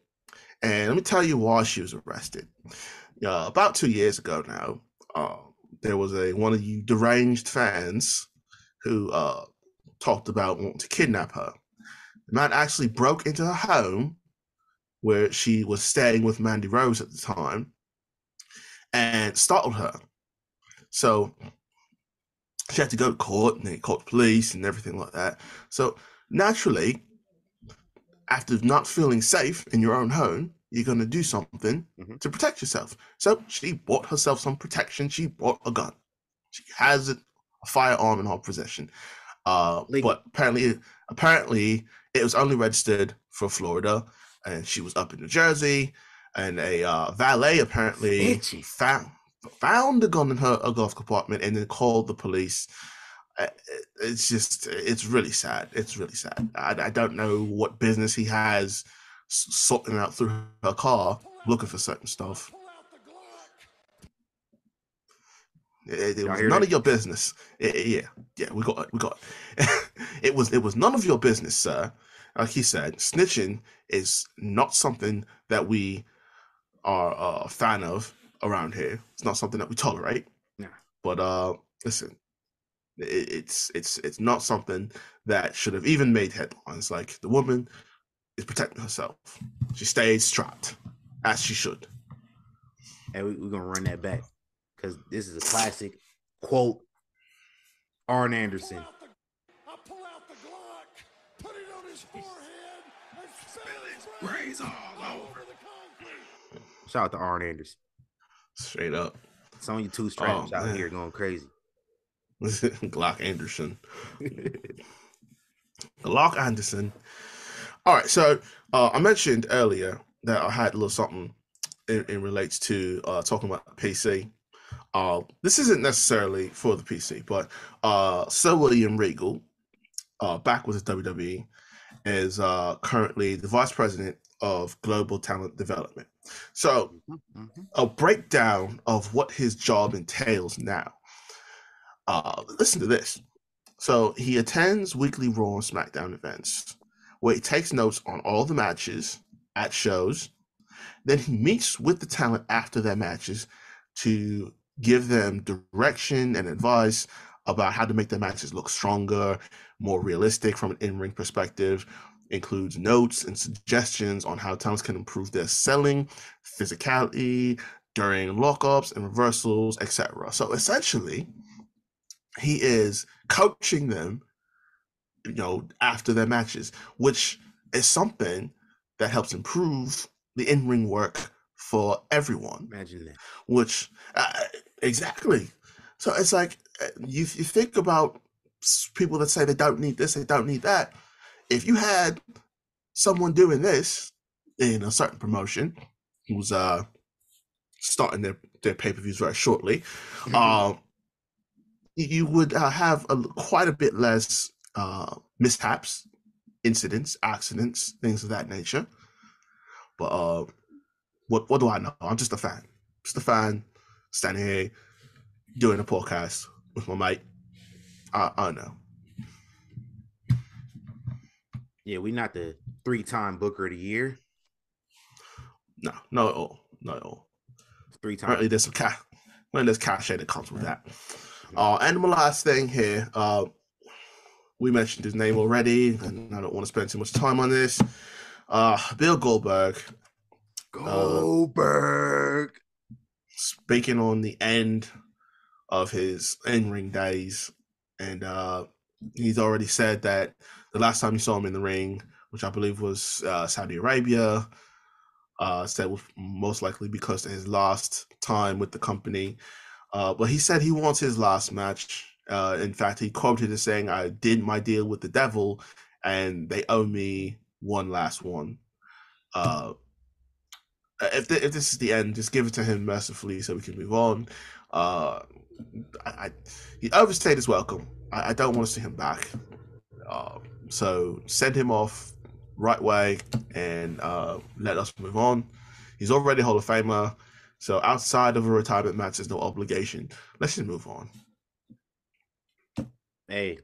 And let me tell you why she was arrested. About 2 years ago now, there was one of you deranged fans who talked about wanting to kidnap her. The man actually broke into her home where she was staying with Mandy Rose at the time and startled her. So she had to go to court, and they called the police and everything like that. So naturally, after not feeling safe in your own home, you're going to do something to protect yourself. So she bought herself some protection. She bought a gun. She has a firearm in her possession. But apparently it was only registered for Florida, and she was up in New Jersey, and a valet apparently found the gun in her glove compartment and then called the police. It's really sad. It's really sad. I don't know what business he has sorting out through her car looking for certain stuff. It was none of your business. Yeah, we got it. It was none of your business, sir. Like he said, snitching is not something that we are a fan of around here. It's not something that we tolerate. Yeah. But listen, it's not something that should have even made headlines. Like, the woman is protecting herself. She stayed strapped, as she should. And we're gonna run that back because this is a classic quote. Arn Anderson. I pull out the Glock, put it on his forehead, and spill his brains all over the concrete. Shout out to Arn Anderson. Straight up. It's on you two straps out here going crazy. Glock Anderson. Glock Anderson. All right, so I mentioned earlier that I had a little something in relates to talking about PC. This isn't necessarily for the PC, but Sir William Regal, back with the WWE, is currently the Vice President of Global Talent Development. So a breakdown of what his job entails now. Listen to this. So he attends weekly Raw and SmackDown events where he takes notes on all the matches at shows. Then he meets with the talent after their matches to give them direction and advice about how to make their matches look stronger, more realistic from an in-ring perspective. Includes notes and suggestions on how talents can improve their selling, physicality, during lockups and reversals, etc. So essentially, he is coaching them, you know, after their matches, which is something that helps improve the in-ring work for everyone. Imagine that. Which, exactly. So it's like, you think about people that say they don't need this, they don't need that. If you had someone doing this in a certain promotion who's starting their pay-per-views very shortly, you would have quite a bit less mishaps, incidents, accidents, things of that nature. But what do I know? I'm just a fan. Just a fan standing here doing a podcast with my mate. I know. Yeah, we're not the 3-time Booker of the Year. No, not at all. Not at all. 3 times. Apparently there's some cash. There's cachet that comes with that. And my last thing here, we mentioned his name already, and I don't want to spend too much time on this. Bill Goldberg. Speaking on the end of his in-ring days, and he's already said that the last time you saw him in the ring, which I believe was Saudi Arabia, said was most likely because of his last time with the company. But he said he wants his last match. In fact, he quoted as saying, "I did my deal with the devil, and they owe me one last one. If this is the end, just give it to him mercifully so we can move on. He overstayed his welcome. I don't want to see him back. So send him off right way and let us move on. He's already a Hall of Famer. So outside of a retirement match, there's no obligation. Let's just move on. Hey,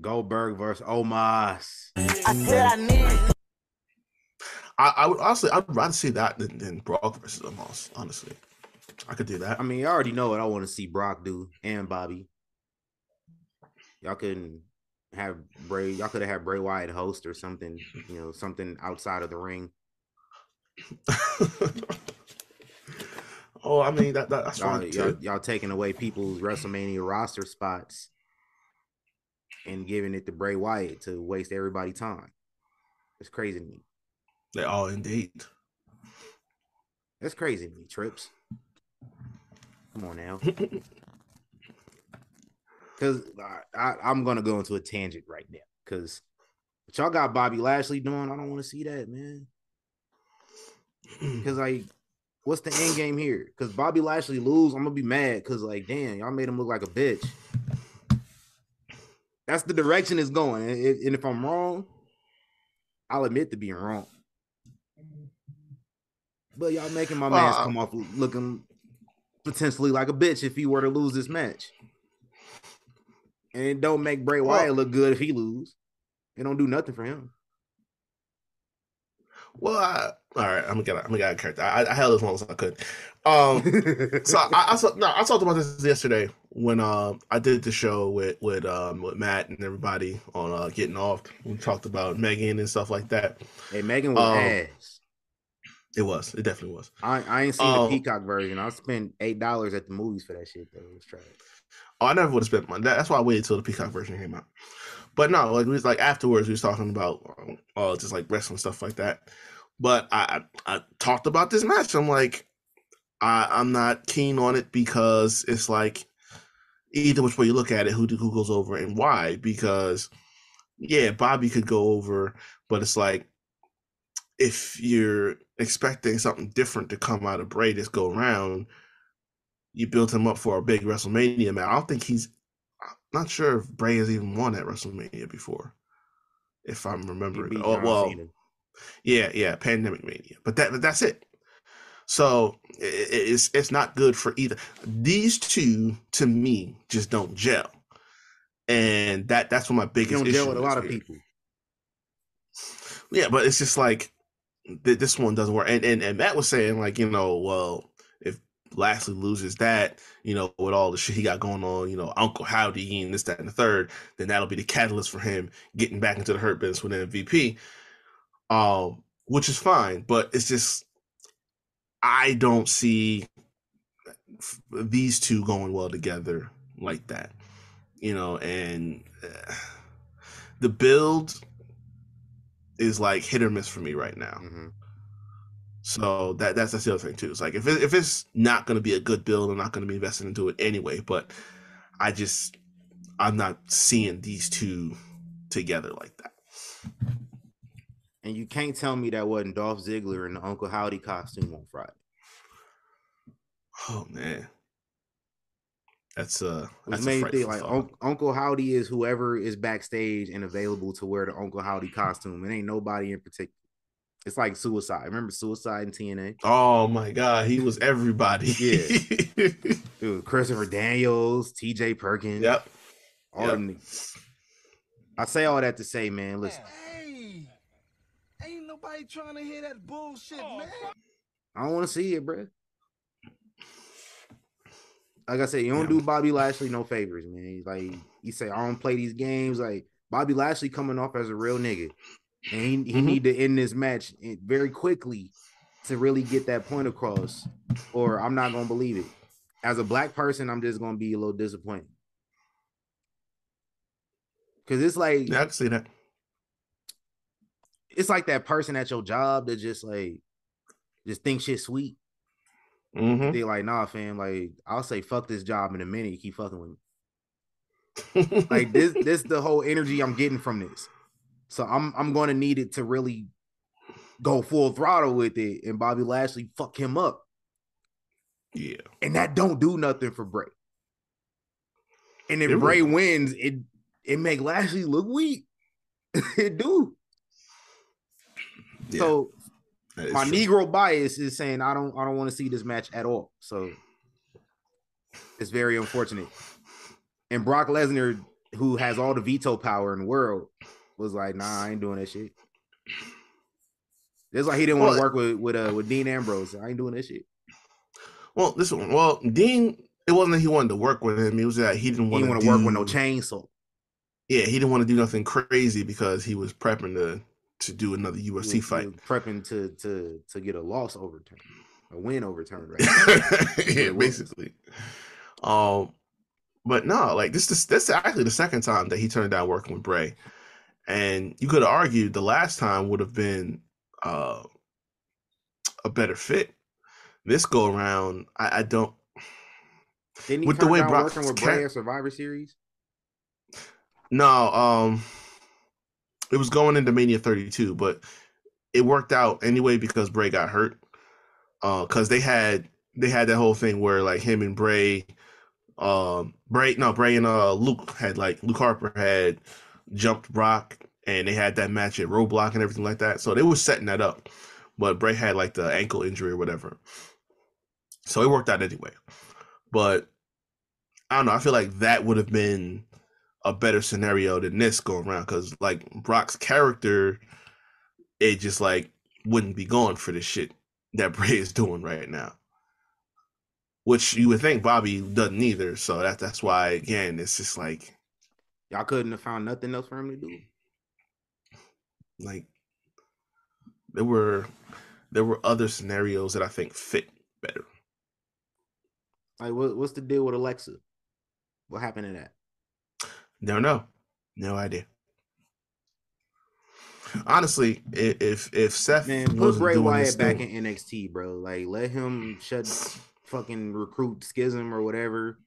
Goldberg versus Omos. I said I need. I would honestly, I'd rather see that than Brock versus Omos. Honestly, I could do that. I mean, I already know what I want to see Brock do and Bobby. Y'all couldn't have Bray. Y'all could have had Bray Wyatt host or something. You know, something outside of the ring. Oh, I mean that's fine too. Y'all taking away people's WrestleMania roster spots and giving it to Bray Wyatt to waste everybody's time. It's crazy to me. They are indeed. That's crazy to me, Trips. Come on now. Because I'm going to go into a tangent right now. Because what y'all got Bobby Lashley doing, I don't want to see that, man. Because, like, what's the end game here? Because Bobby Lashley lose, I'm going to be mad. Because, like, damn, y'all made him look like a bitch. That's the direction it's going. And if I'm wrong, I'll admit to being wrong. But y'all making my man come off looking potentially like a bitch if he were to lose this match. And it don't make Bray Wyatt look good if he lose. It don't do nothing for him. Well, all right, I'm gonna get a character. I held as long as I could. So I talked about this yesterday when I did the show with Matt and everybody on Getting Off. We talked about Megan and stuff like that. Hey, Megan was ass. It definitely was. I ain't seen the Peacock version. I spent $8 at the movies for that shit though. It was trash. Oh, I never would have spent money. That's why I waited till the Peacock version came out. But no, like we was like afterwards, we was talking about just like wrestling stuff like that. But I talked about this match. I'm like, I'm not keen on it because it's like either which way you look at it, who goes over and why. Because yeah, Bobby could go over, but it's like if you're expecting something different to come out of Bray this go around, you built him up for a big WrestleMania match. I don't think I'm not sure if Bray has even won at WrestleMania before, if I'm remembering. Oh well, yeah, Pandemic Mania, but that's it. So it's not good for either. These two to me just don't gel, and that's what my biggest issue is. Don't gel with a lot of people. Yeah, but it's just like this one doesn't work. And Matt was saying like, you know, well, if Lashley loses that, you know, with all the shit he got going on, you know, Uncle Howdy and this, that, and the third, then that'll be the catalyst for him getting back into the Hurt Business with an MVP, which is fine. But it's just, I don't see these two going well together like that, you know, and the build is like hit or miss for me right now. Mm-hmm. So that's the other thing too. It's like if it's not going to be a good build, I'm not going to be invested into it anyway. But I'm not seeing these two together like that. And you can't tell me that wasn't Dolph Ziggler in the Uncle Howdy costume on Friday. Oh man, that's a thing. Like Uncle Howdy is whoever is backstage and available to wear the Uncle Howdy costume. It ain't nobody in particular. It's like Suicide. Remember Suicide in TNA? Oh my God, he was everybody. Yeah, dude, Christopher Daniels, T.J. Perkins. Yep. All them. I say all that to say, man. Listen. Hey, ain't nobody trying to hear that bullshit, man. I don't want to see it, bro. Like I said, you don't do Bobby Lashley no favors, man. Like you say, I don't play these games. Like Bobby Lashley coming off as a real nigga, and he need to end this match very quickly to really get that point across, or I'm not gonna believe it. As a black person, I'm just gonna be a little disappointed because it's like I can see that. It's like that person at your job that just think shit sweet. Mm-hmm. They like, nah, fam. Like, I'll say fuck this job in a minute. You keep fucking with me. Like this the whole energy I'm getting from this. So I'm going to need it to really go full throttle with it, and Bobby Lashley fuck him up. Yeah, and that don't do nothing for Bray. And if It Bray really- wins, it make Lashley look weak. It do. yeah, So that is my true. Negro bias is saying I don't want to see this match at all. So it's very unfortunate. And Brock Lesnar, who has all the veto power in the world, was like, nah, I ain't doing that shit. It's like he didn't want to work with Dean Ambrose. I ain't doing that shit. Well, Dean, it wasn't that he wanted to work with him. It was that he didn't want to work with no chainsaw. Yeah, he didn't want to do nothing crazy because he was prepping to do another UFC fight. He was prepping to get a loss overturned, a win overturned, right? Yeah, basically. But no, like this actually the second time that he turned down working with Bray, and you could have argued the last time would have been a better fit. This go around, I don't. Didn't he with turn the way down Brock's working with Bray at Survivor Series? No, it was going into Mania 32, but it worked out anyway because Bray got hurt. Because they had that whole thing where like him and Bray and Luke Harper had jumped Brock, and they had that match at Roadblock and everything like that. So they were setting that up, but Bray had like the ankle injury or whatever, so it worked out anyway. But I don't know. I feel like that would have been a better scenario than this go around because like Brock's character, it just like wouldn't be going for the shit that Bray is doing right now. Which you would think Bobby doesn't either. So that's why again it's just like y'all couldn't have found nothing else for him to do. Like there were other scenarios that I think fit better. Like what's the deal with Alexa? What happened to that? Don't know. No idea. Honestly, if Seth put Bray doing Wyatt back in NXT, bro. Like let him shut fucking recruit Schism or whatever.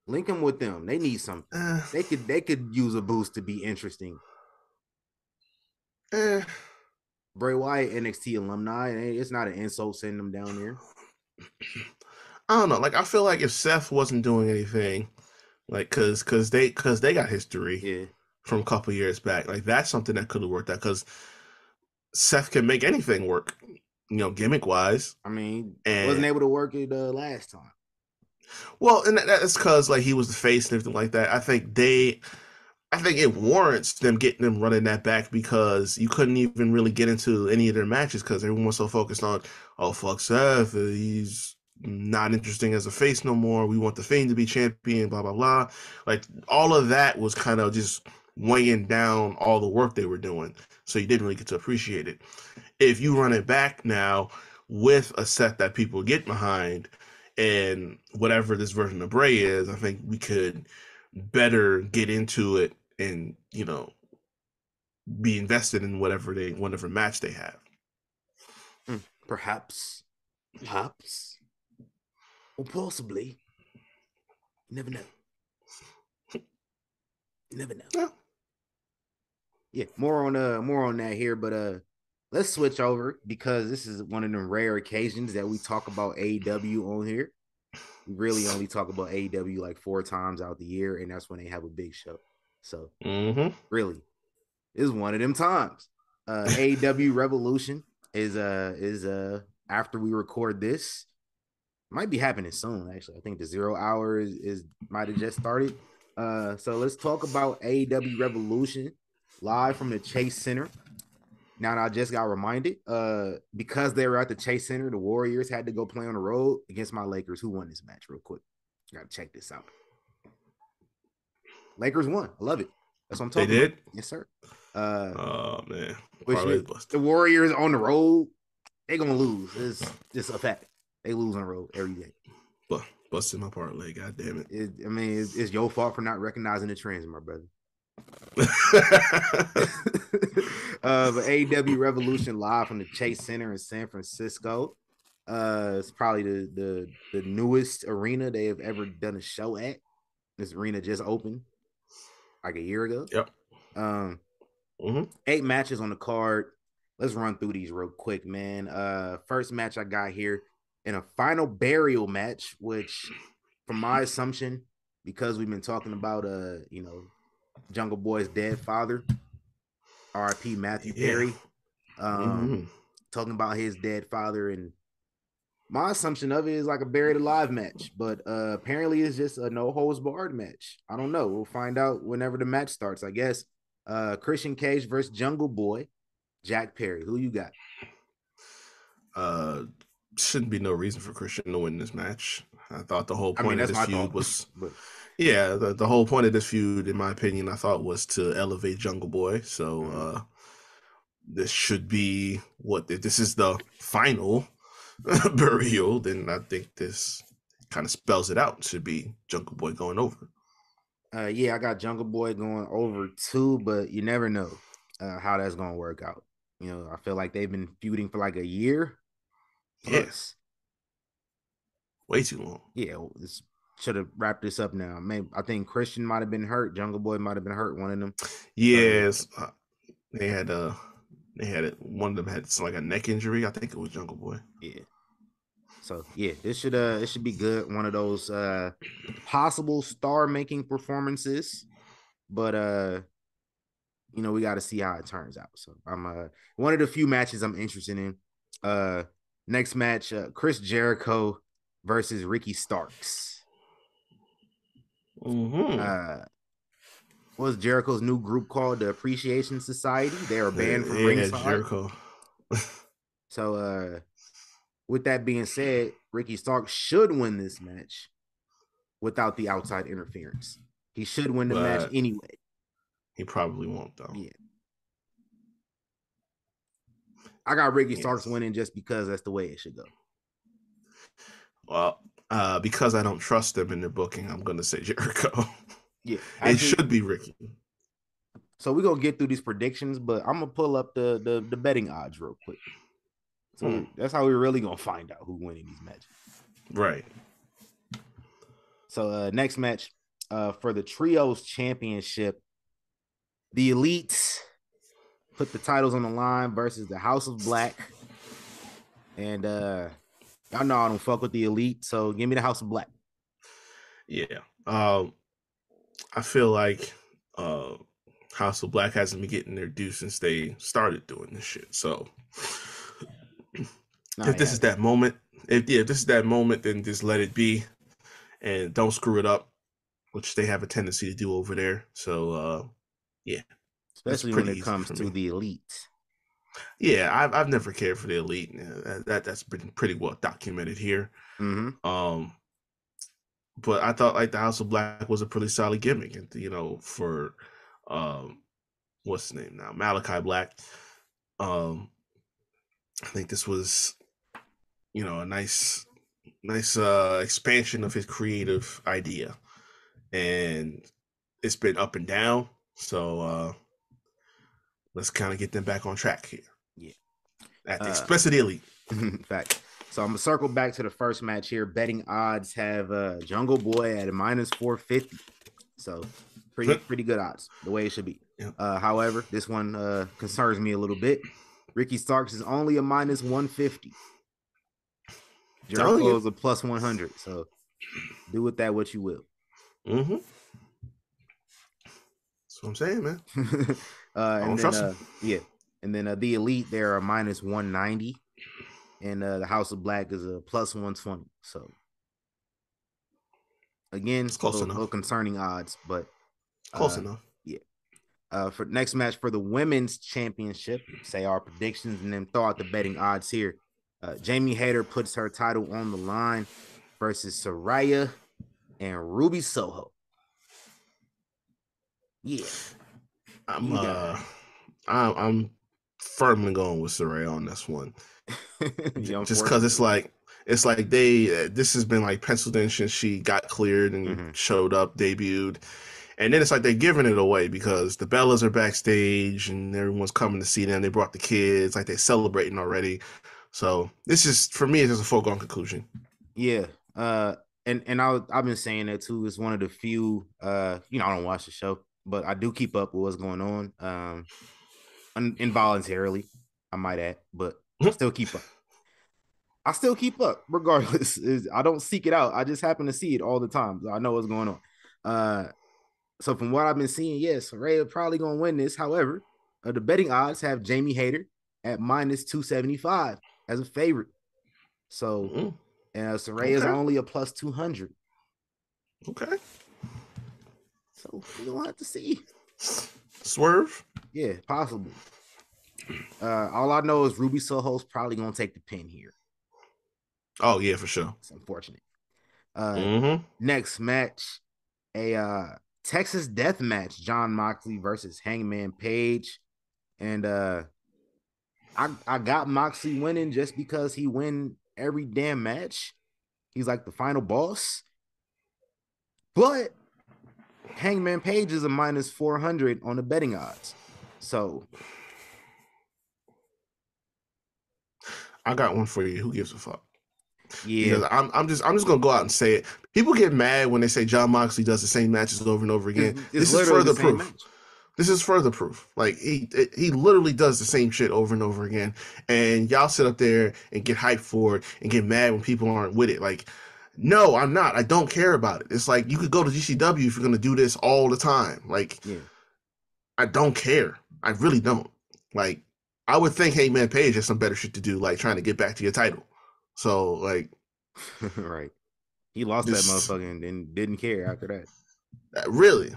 Link them with them. They need something. They could use a boost to be interesting. Bray Wyatt NXT alumni. It's not an insult sending them down there. I don't know. Like I feel like if Seth wasn't doing anything, like because they got history from a couple years back. Like that's something that could have worked out because Seth can make anything work, gimmick wise. I mean, wasn't able to work it last time. Well, and that's because like he was the face and everything like that. I think it warrants them getting them running that back because you couldn't even really get into any of their matches because everyone was so focused on, oh fuck Seth, he's not interesting as a face no more. We want the Fiend to be champion, blah blah blah. Like all of that was kind of just weighing down all the work they were doing, so you didn't really get to appreciate it. If you run it back now with a set that people get behind and whatever this version of Bray is, I think we could better get into it and be invested in whatever match they have. Perhaps, or possibly. You never know. You never know. Yeah, more on that here, but let's switch over because this is one of them rare occasions that we talk about AEW on here. We really only talk about AEW like 4 times out the year, and that's when they have a big show. So really, this is one of them times. AEW Revolution is after we record this. Might be happening soon, actually. I think the 0 hour is might have just started. So let's talk about AEW Revolution live from the Chase Center. Now I just got reminded, because they were at the Chase Center, the Warriors had to go play on the road against my Lakers. Who won this match real quick? Gotta check this out. Lakers won. I love it. That's what I'm talking about. Yes, sir. Oh man. The Warriors on the road, they're gonna lose. It's just a fact. They lose on the road every day. Busted my parlay, god damn it. It's your fault for not recognizing the trends, my brother. But AEW Revolution live from the Chase Center in San Francisco. It's probably the newest arena they have ever done a show at. This arena just opened like a year ago. Yep. Um, Mm-hmm. 8 matches on the card. Let's run through these real quick, man. First match I got here in a final burial match, which, from my assumption, because we've been talking about Jungle Boy's dead father, R.I.P. Matthew Yeah. Perry, Mm-hmm. talking about his dead father, and my assumption of it is like a buried alive match, but apparently it's just a no holds barred match. I don't know. We'll find out whenever the match starts, I guess. Christian Cage versus Jungle Boy, Jack Perry. Who you got? Shouldn't be no reason for Christian to win this match. I thought the whole I mean, point of that's this my feud thought. was, But yeah, the whole point of this feud, in my opinion, I thought was to elevate Jungle Boy. So this should be what if this is the final burial, then I think this kind of spells it out. It should be Jungle Boy going over. yeah, I got Jungle Boy going over too, but you never know how that's gonna work out. I feel like they've been feuding for like a year Yeah, plus. way too long. Yeah, this should have wrapped this up now. Maybe I think Christian might have been hurt. Jungle Boy might have been hurt. One of them. Yes, they had it. One of them had like a neck injury. I think it was Jungle Boy. Yeah. So yeah, this should be good. One of those possible star making performances, but we got to see how it turns out. So I'm one of the few matches I'm interested in. Next match, Chris Jericho versus Ricky Starks. Mm-hmm. What's Jericho's new group called? The Appreciation Society. They are banned from Yeah, ringside. Jericho. So with that being said, Ricky Starks should win this match without the outside interference. He should win the match anyway. He probably won't, though. Yeah. I got Ricky Starks winning just because that's the way it should go. Well, because I don't trust them in their booking, I'm going to say Jericho. Yeah. It should be Ricky. So we're going to get through these predictions, but I'm going to pull up the betting odds real quick. So that's how we're really going to find out who's winning these matches. Right. So next match for the Trios Championship, the Elites put the titles on the line versus the House of Black. And y'all know I don't fuck with the Elite, so give me the House of Black. Yeah. I feel like House of Black hasn't been getting their due since they started doing this shit. So if this is that moment, if this is that moment, then just let it be and don't screw it up, which they have a tendency to do over there. So yeah. Especially when it comes to the Elite. Yeah, I've never cared for the Elite. That's been pretty well documented here. Mm-hmm. But I thought like the House of Black was a pretty solid gimmick, and for what's his name now, Malachi Black. I think this was a nice expansion of his creative idea, and it's been up and down. So let's kind of get them back on track here. Yeah, at the expense of the Elite. Fact. So I'm gonna circle back to the first match here. Betting odds have Jungle Boy at a -450. So pretty good odds, the way it should be. Yep. However, this one concerns me a little bit. Ricky Starks is only a -150. Jericho is a +100. So do with that what you will. Mm-hmm. That's what I'm saying, man. I don't trust him. Yeah. And then the Elite, they're a -190. And the House of Black is a +120. So again, it's a little concerning odds, but close enough. Yeah. For next match for the women's championship, say our predictions and then throw out the betting odds here. Jamie Hayter puts her title on the line versus Saraya and Ruby Soho. Yeah. I'm firmly going with Saraya on this one. Just because it's like this has been like penciled in since she got cleared and showed up, debuted, and then it's like they're giving it away because the Bellas are backstage and everyone's coming to see them. They brought the kids, like they're celebrating already. So this is, for me, it's just a foregone conclusion. Yeah. And I've been saying that too. It's one of the few. I don't watch the show, but I do keep up with what's going on. Involuntarily, I might add, but I still keep up. I still keep up regardless. I don't seek it out. I just happen to see it all the time. So I know what's going on. So from what I've been seeing, yes, Saraya probably gonna win this. However, the betting odds have Jamie Hayter at minus 275 as a favorite. So and Saraya's only a plus 200. Okay. So we don't have to see. Swerve? Yeah, possibly. All I know is Ruby Soho's probably gonna take the pin here. Oh yeah, for sure. It's unfortunate. Next match, a Texas death match, Jon Moxley versus Hangman Page. And I got Moxley winning just because he win every damn match. He's like the final boss. But Hangman Page is a minus 400 on the betting odds. So I got one for you. Who gives a fuck? Yeah, because I'm just gonna go out and say it. People get mad when they say Jon Moxley does the same matches over and over again. This is further proof. Match. This is further proof. Like he literally does the same shit over and over again, and y'all sit up there and get hyped for it and get mad when people aren't with it. Like, no, I'm not. I don't care about it. It's like you could go to GCW if you're gonna do this all the time. Like, I don't care. I really don't. Like, I would think Hangman Page has some better shit to do, like trying to get back to your title. So, like, right. He lost that motherfucker and didn't care after that. Really?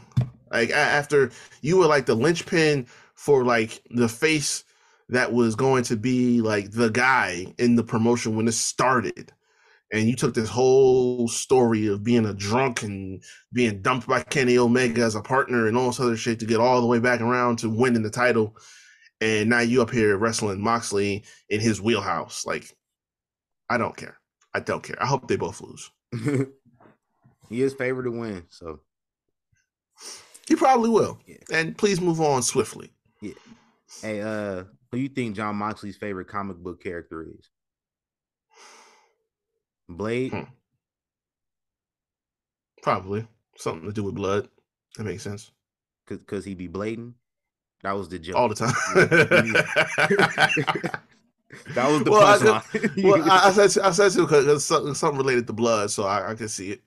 Like, after you were like the linchpin for like the face that was going to be like the guy in the promotion when it started. And you took this whole story of being a drunk and being dumped by Kenny Omega as a partner and all this other shit to get all the way back around to winning the title. And now you up here wrestling Moxley in his wheelhouse. Like, I don't care. I don't care. I hope they both lose. He is favored to win, so he probably will. Yeah. And please move on swiftly. Yeah. Hey, who do you think Jon Moxley's favorite comic book character is? Blade? Probably. Something to do with blood. That makes sense. Cause he be blading? That was the joke. All the time. That was the punchline. Well, I said to because something related to blood, so I can see it.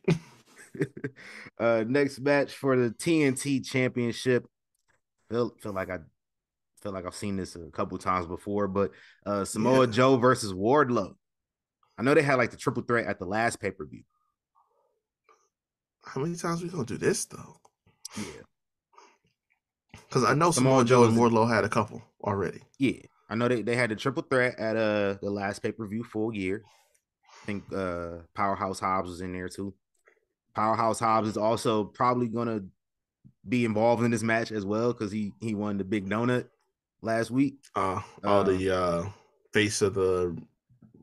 Next match for the TNT Championship. Feel like I've seen this a couple times before, but Samoa Joe versus Wardlow. I know they had like the triple threat at the last pay-per-view. How many times we gonna do this though? Yeah. Because I know Samoa Joe and Wardlow had a couple already. Yeah. I know they had the triple threat at the last pay-per-view full year. I think Powerhouse Hobbs was in there too. Powerhouse Hobbs is also probably gonna be involved in this match as well because he won the big donut last week. The face of the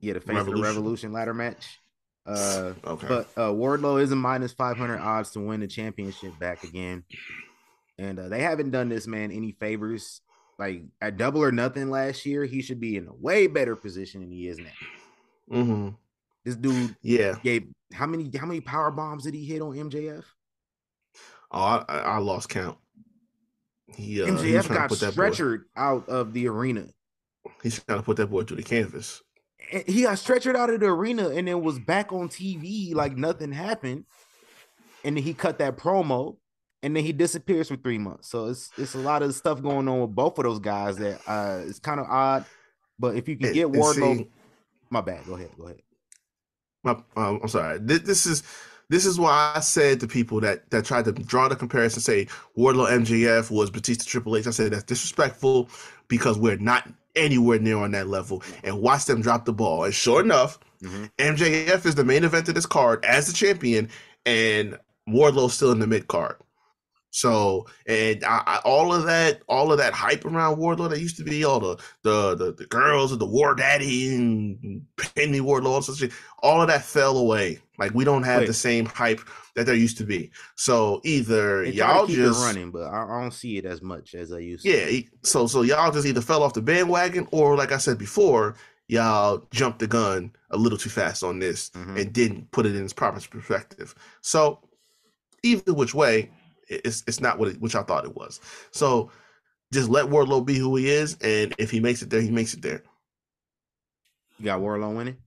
the face of the Revolution ladder match. Okay. But Wardlow is a minus 500 odds to win the championship back again. And they haven't done this man any favors. Like at Double or Nothing last year, he should be in a way better position than he is now. Mm-hmm. This dude, gave how many power bombs did he hit on MJF? Oh, I lost count. MJF got stretchered out of the arena. He's trying to put that boy through the canvas. And he got stretchered out of the arena and then was back on TV like nothing happened. And then he cut that promo. And then he disappears for 3 months. So it's a lot of stuff going on with both of those guys that it's kind of odd. But if you can get Wardlow, my bad. Go ahead. I'm sorry. This is why I said to people that tried to draw the comparison, say Wardlow MJF was Batista Triple H. I said that's disrespectful because we're not anywhere near on that level. And watch them drop the ball. And sure enough, MJF is the main event of this card as the champion, and Wardlow's still in the mid card. So, and all of that hype around Wardlow that used to be all the girls and the War Daddy and Penny Wardlow, all such shit, all of that fell away. Like we don't have the same hype that there used to be. So either y'all keep just it running, but I don't see it as much as I used to. Yeah, so y'all just either fell off the bandwagon, or like I said before, y'all jumped the gun a little too fast on this and didn't put it in its proper perspective. So either which way, It's not what y'all thought it was. So just let Wardlow be who he is, and if he makes it there, he makes it there. You got Wardlow winning?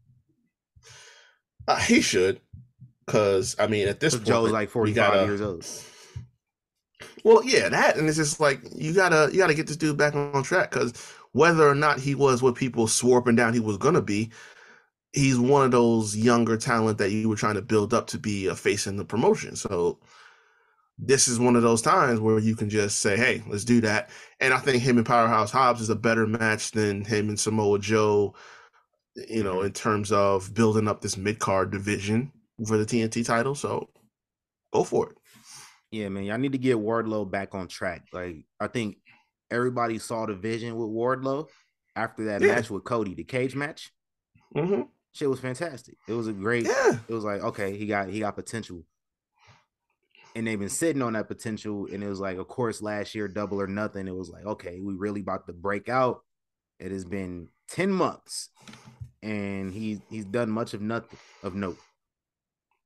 He should, because I mean, at this point, Joe's like 45 years old. Well, yeah, that, and it's just like you gotta get this dude back on track, because whether or not he was what people swore up and down he was gonna be, he's one of those younger talent that you were trying to build up to be a face in the promotion. So this is one of those times where you can just say, hey, let's do that. And I think him and Powerhouse Hobbs is a better match than him and Samoa Joe, you know, in terms of building up this mid-card division for the TNT title. So go for it. Yeah, man, y'all need to get Wardlow back on track. Like, I think everybody saw the vision with Wardlow after that match with Cody, the cage match. Shit was fantastic. It was a great. It was like, okay, he got potential, and they've been sitting on that potential. And it was like, of course, last year, Double or Nothing. It was like, okay, we really about to break out. It has been 10 months, and he's done much of nothing of note.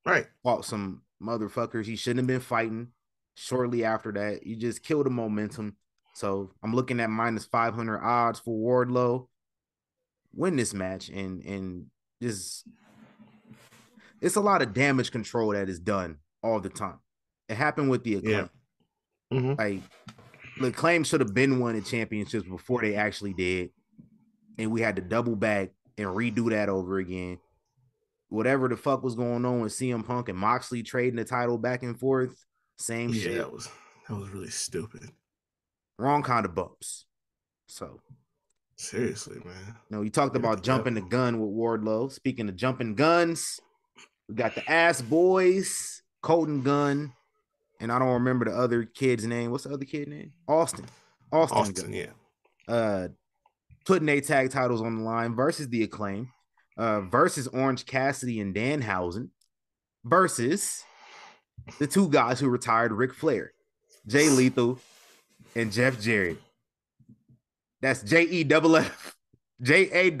Right, fought some motherfuckers he shouldn't have been fighting. Shortly after that, you just killed the momentum. So I'm looking at minus 500 odds for Wardlow win this match, and just it's a lot of damage control that is done all the time. It happened with the Acclaim. Like the Acclaim should have been won the championships before they actually did, and we had to double back and redo that over again. Whatever the fuck was going on with CM Punk and Moxley trading the title back and forth, same shit. That was really stupid. Wrong kind of bumps. So seriously, man. You know, you talked about jumping the gun with Wardlow. Speaking of jumping guns, we got the Ass Boys, Colton Gunn, and I don't remember the other kid's name. What's the other kid name? Austin Gunn. Yeah. Putting their tag titles on the line versus the Acclaim, versus Orange Cassidy and Danhausen, versus the two guys who retired, Ric Flair, Jay Lethal, and Jeff Jarrett. That's JEFF, JARRETT.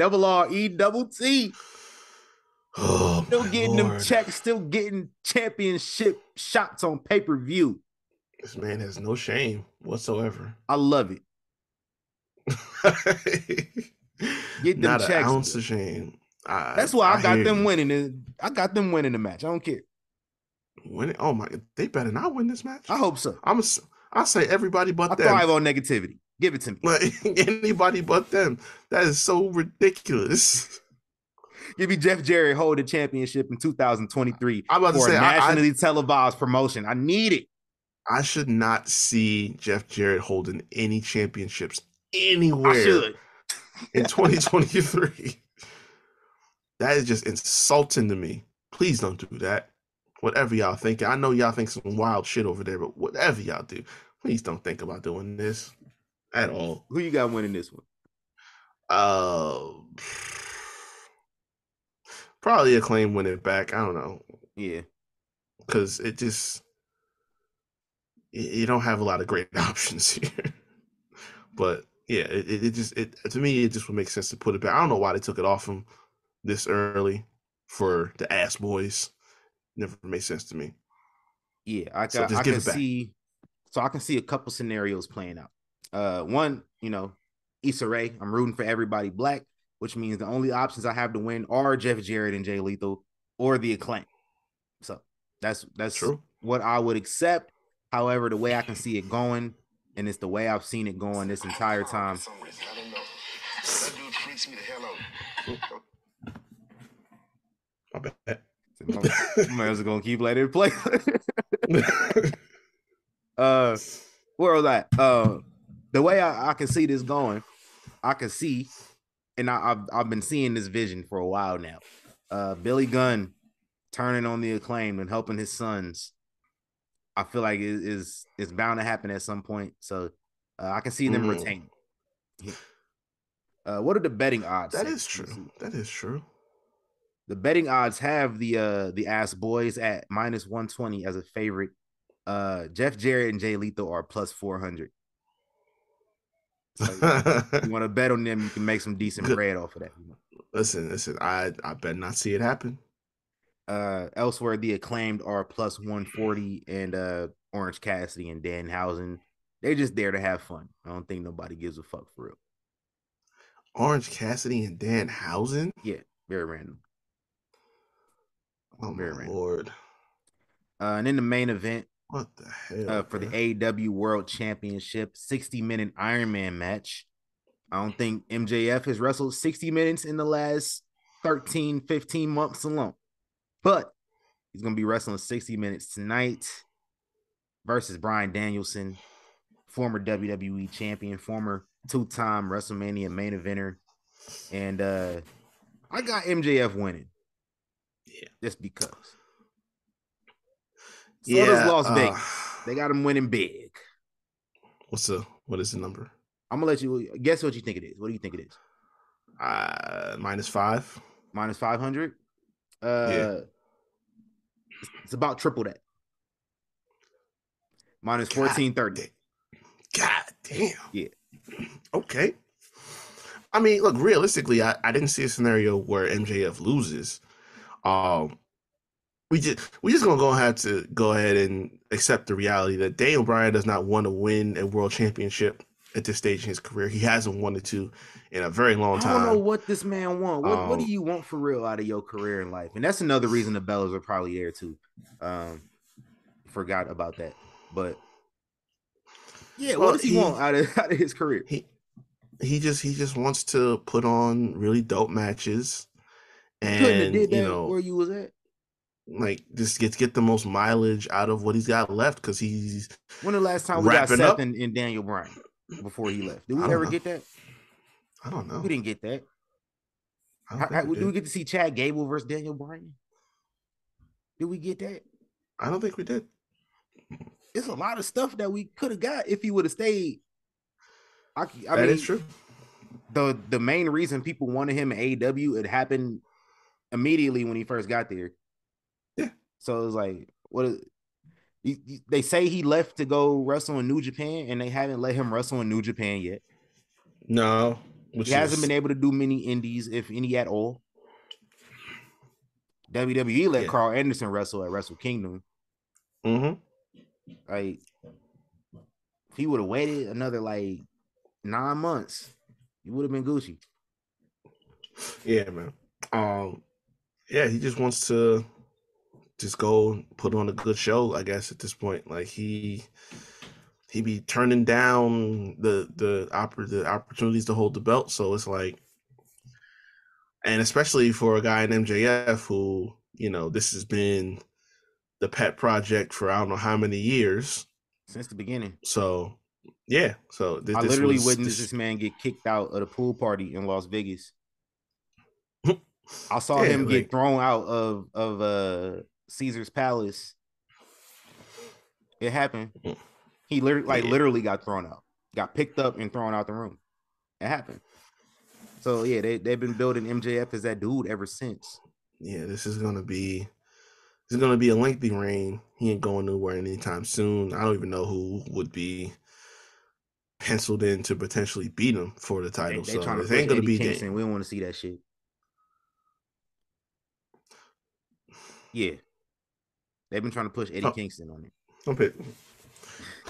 Oh, still getting Lord. them checks, still getting championship shots on pay-per-view. This man has no shame whatsoever. I love it. Get them Not checks. An ounce of shame. That's why I got them winning. I got them winning the match. I don't care. Winning? Oh my! They better not win this match. I hope so. I say everybody but them. I thrive on negativity. Give it to me. Like anybody but them. That is so ridiculous. Give me Jeff Jarrett hold the championship in 2023 I'm about for to say, a nationally televised promotion. I need it. I should not see Jeff Jarrett holding any championships anywhere. I should. In 2023. That is just insulting to me. Please don't do that. Whatever y'all think. I know y'all think some wild shit over there, but whatever y'all do, please don't think about doing this at all. Who you got winning this one? Probably Acclaim win it back. I don't know. Yeah. Because it just, you don't have a lot of great options here. But yeah, it to me, it just would make sense to put it back. I don't know why they took it off him this early for the Ass Boys. Never made sense to me. Yeah, I can see a couple scenarios playing out. One, you know, Issa Rae, I'm rooting for everybody black, which means the only options I have to win are Jeff Jarrett and Jay Lethal or the Acclaim. So that's true. What I would accept. However, the way I can see it going, and it's the way I've seen it going this entire time. I don't know. That dude freaks me the hell out. I bet. Man's gonna keep letting it play. Where was that? The way I can see this going, I can see, and I've been seeing this vision for a while now. Billy Gunn turning on the Acclaim and helping his sons. I feel like it's bound to happen at some point. So I can see them retaining. What are the betting odds? That is true. That is true. The betting odds have the Ass Boys at minus 120 as a favorite. Jeff Jarrett and Jay Lethal are plus 400. So you want to bet on them, you can make some decent bread off of that. Listen, I bet not see it happen. Elsewhere, the Acclaimed are plus 140, and Orange Cassidy and Danhausen, they're just there to have fun. I don't think nobody gives a fuck for real. Orange Cassidy and Danhausen? Yeah, very random. Oh very my random. Lord. And in the main event, what the hell, for the AEW World Championship, 60-minute Iron Man match. I don't think MJF has wrestled 60 minutes in the last 13, 15 months alone. But he's going to be wrestling 60 minutes tonight versus Bryan Danielson, former WWE champion, former two-time WrestleMania main eventer. And I got MJF winning. Yeah. Just because. So does Las Vegas. They got him winning big. What is the number? I'm gonna let you guess what you think it is. What do you think it is? -5. Minus 500. Yeah. It's about triple that. Minus 1430. God damn. Yeah. Okay. I mean, look, realistically, I didn't see a scenario where MJF loses. We just gonna have to go ahead and accept the reality that Daniel Bryan does not want to win a world championship at this stage in his career. He hasn't wanted to in a very long time. I don't know what this man wants. What do you want for real out of your career in life? And that's another reason the Bellas are probably there too. Forgot about that. But yeah, what does he want out of his career? He just wants to put on really dope matches. And couldn't have did that where you was at. Like just get the most mileage out of what he's got left because he's. When the last time we got Seth and Daniel Bryan before he left? Did we ever get that? I don't know. We didn't get that. Did we get to see Chad Gable versus Daniel Bryan? Did we get that? I don't think we did. It's a lot of stuff that we could have got if he would have stayed. I mean, that is true. The main reason people wanted him in AEW, it happened immediately when he first got there. Yeah. So it was like, they say he left to go wrestle in New Japan, and they haven't let him wrestle in New Japan yet. No. He hasn't been able to do many indies, if any at all. WWE let Carl Anderson wrestle at Wrestle Kingdom. Mm-hmm. Like, if he would have waited another 9 months, he would have been Gucci. Yeah, man. Yeah, he just wants to just go put on a good show, I guess, at this point. Like he be turning down the opportunities to hold the belt. So it's like, and especially for a guy in MJF who, this has been the pet project for I don't know how many years. Since the beginning. So yeah. So I literally witnessed this man get kicked out of the pool party in Las Vegas. I saw him get thrown out of Caesar's Palace. It happened. He literally got thrown out. Got picked up and thrown out the room. It happened. So yeah, they've been building MJF as that dude ever since. Yeah, this is gonna be a lengthy reign. He ain't going nowhere anytime soon. I don't even know who would be penciled in to potentially beat him for the title. They trying to push Eddie Kingston. We don't want to see that shit. Yeah. They've been trying to push Eddie Kingston on it. Don't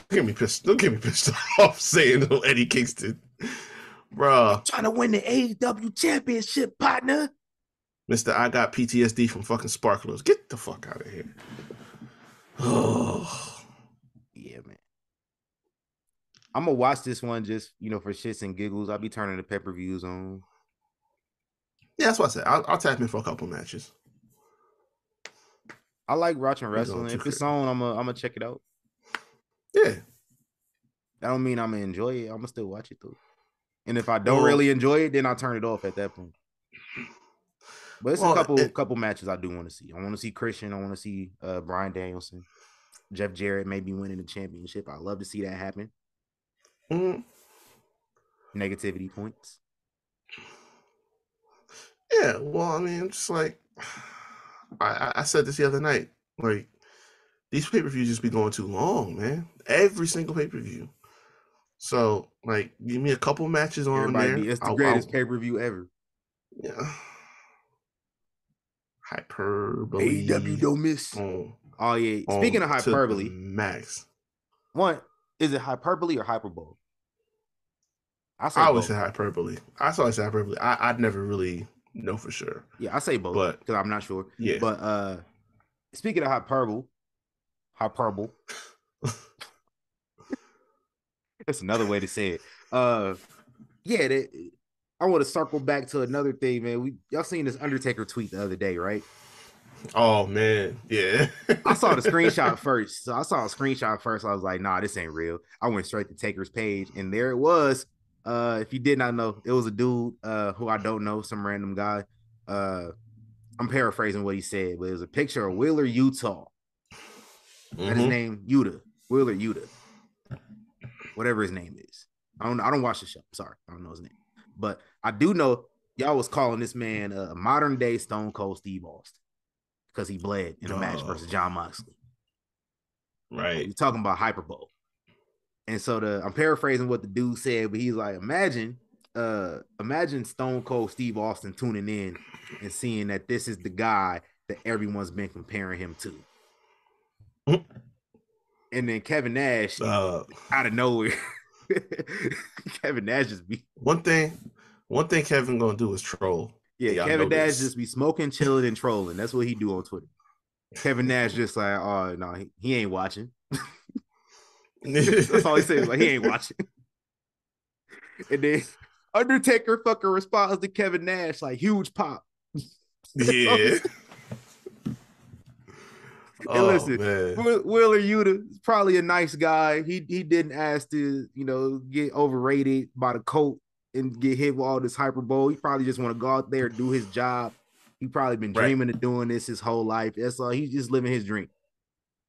get me pissed off saying no Eddie Kingston. Bruh. I'm trying to win the AEW championship, partner. Mr. I got PTSD from fucking sparklers. Get the fuck out of here. Oh. Yeah, man. I'm gonna watch this one just, for shits and giggles. I'll be turning the pay-per-views on. Yeah, that's what I said. I'll tap in for a couple matches. I like watching wrestling. If it's on, I'm gonna check it out. Yeah. That don't mean I'm gonna enjoy it. I'm gonna still watch it though. And if I don't really enjoy it, then I'll turn it off at that point. But it's a couple matches I do want to see. I want to see Christian. I want to see Bryan Danielson. Jeff Jarrett maybe winning the championship. I love to see that happen. Mm-hmm. Negativity points. Yeah, well, I mean, just like I said this the other night, like these pay-per-views just be going too long, man. Every single pay-per-view. So, like, give me a couple matches on there. It's the greatest pay-per-view ever. Yeah. hyperbole. AEW don't miss. Oh yeah. Speaking of hyperbole, max. What is it? Hyperbole or hyperbole? I always say hyperbole. I always say hyperbole. I'd never really know for sure. Yeah, I say both, but because I'm not sure. Yeah. But speaking of hyperbole. That's another way to say it. Yeah, I want to circle back to another thing, man. Y'all seen this Undertaker tweet the other day, right? Oh man, yeah. I saw the screenshot first. So I saw a screenshot first. I was like, nah, this ain't real. I went straight to Taker's page, and there it was. If you did not know, it was a dude who I don't know, some random guy. I'm paraphrasing what he said, but it was a picture of Wheeler, Utah. That his name, Yuta. Wheeler Yuta. Whatever his name is. I don't watch the show. Sorry, I don't know his name. But I do know y'all was calling this man a modern day Stone Cold Steve Austin because he bled in a match versus Jon Moxley. Right. You're talking about hyperbole. And so I'm paraphrasing what the dude said, but he's like, imagine Stone Cold Steve Austin tuning in and seeing that this is the guy that everyone's been comparing him to. And then Kevin Nash out of nowhere. Kevin Nash just be one thing Kevin gonna do is troll. Yeah, Kevin Nash just be smoking, chilling, and trolling. That's what he do on Twitter. Kevin Nash just like, oh no, he ain't watching. That's all he says, like he ain't watching. And then Undertaker fucking responds to Kevin Nash like huge pop. Yeah. And listen, Wheeler Yuta is probably a nice guy. He didn't ask to, get overrated by the Colt and get hit with all this hyperbole. He probably just want to go out there and do his job. He probably been dreaming of doing this his whole life. That's all. He's just living his dream.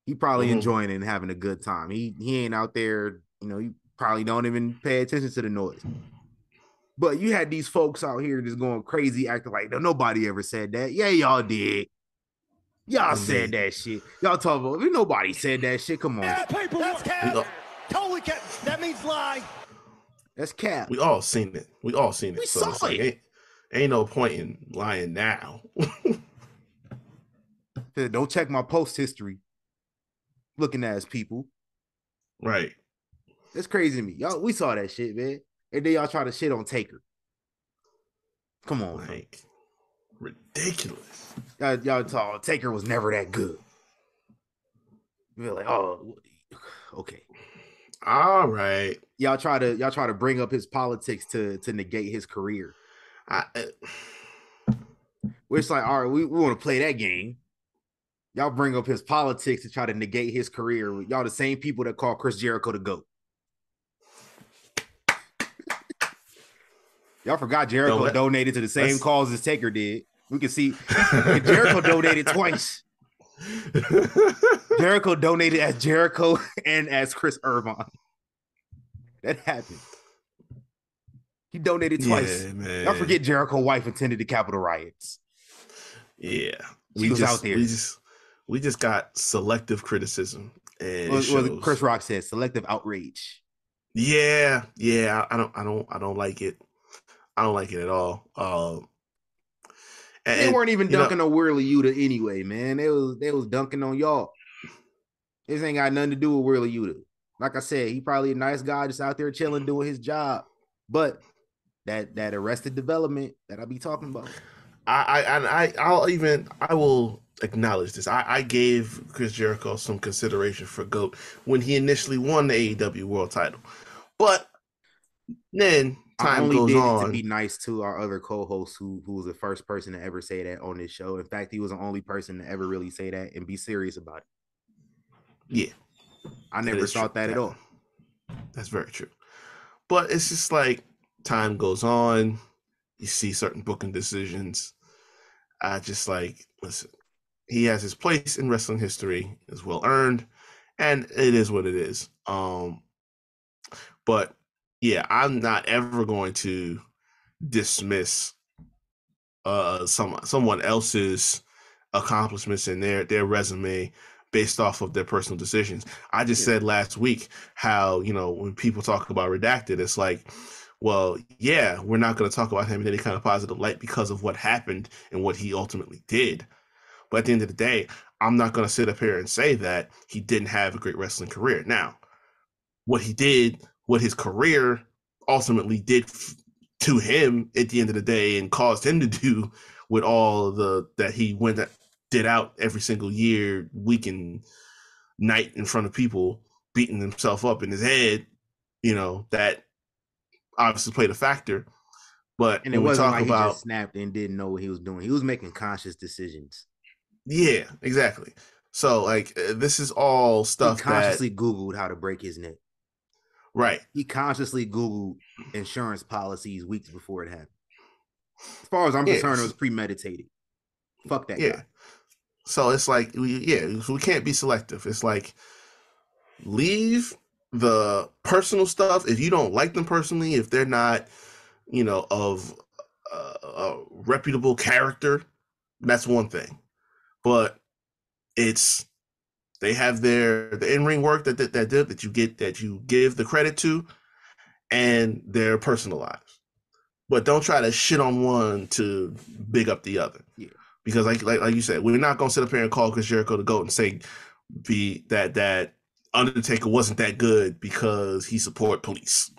He probably enjoying it and having a good time. He ain't out there, he probably don't even pay attention to the noise. But you had these folks out here just going crazy, acting like nobody ever said that. Yeah, y'all did. Y'all said that shit. Y'all talk about if nobody said that shit. Come on. Yeah, that's cap. Totally cap. That means lie. That's cap. We all seen it. We saw it. Like, ain't no point in lying now. Don't check my post history. Looking at us people. Right. That's crazy to me. Y'all, we saw that shit, man. And then y'all try to shit on Taker. Come on. Like, ridiculous. Y'all thought Taker was never that good. You're like, oh, okay. All right. Y'all try to bring up his politics to negate his career. Which like, all right, we want to play that game. Y'all bring up his politics to try to negate his career. Y'all the same people that call Chris Jericho the GOAT. Y'all forgot Jericho donated to the same cause as Taker did. We can see Jericho donated twice. Jericho donated as Jericho and as Chris Irvine. That happened. He donated twice. Yeah, Y'all forget Jericho's wife attended the Capitol riots. Yeah. She was out there. We just got selective criticism. And what Chris Rock said, selective outrage. Yeah. I don't like it. I don't like it at all. They weren't even dunking on Wheeler Yuta anyway, man. They was dunking on y'all. This ain't got nothing to do with Wheeler Yuta. Like I said, he probably a nice guy just out there chilling, doing his job. But that Arrested Development that I be talking about. I will acknowledge this. I gave Chris Jericho some consideration for GOAT when he initially won the AEW World Title, but then time goes on. To be nice to our other co-host who was the first person to ever say that on this show. In fact, he was the only person to ever really say that and be serious about it. Yeah, I never thought that at all. That's very true. But it's just like time goes on, you see certain booking decisions. I just like, listen, he has his place in wrestling history, is well earned, and it is what it is. But yeah, I'm not ever going to dismiss someone else's accomplishments in their resume based off of their personal decisions. I just said last week how, when people talk about Redacted, it's like, well, yeah, we're not going to talk about him in any kind of positive light because of what happened and what he ultimately did. But at the end of the day, I'm not going to sit up here and say that he didn't have a great wrestling career. Now, what he did, what his career ultimately did to him at the end of the day and caused him to do with all the that he did out every single year, week and night in front of people, beating himself up in his head, that obviously played a factor. But and it wasn't like he just snapped and didn't know what he was doing. He was making conscious decisions. Yeah, exactly. So this is all stuff he consciously Googled how to break his neck. Right. He consciously Googled insurance policies weeks before it happened. As far as I'm concerned, it was premeditated. Fuck that guy. So it's like, we can't be selective. It's like, leave the personal stuff. If you don't like them personally, if they're not, of a reputable character, that's one thing. But they have the in-ring work that you give the credit to, and their personal lives. But don't try to shit on one to big up the other. Yeah. Because like you said, we're not gonna sit up here and call Chris Jericho the GOAT and say that Undertaker wasn't that good because he support police.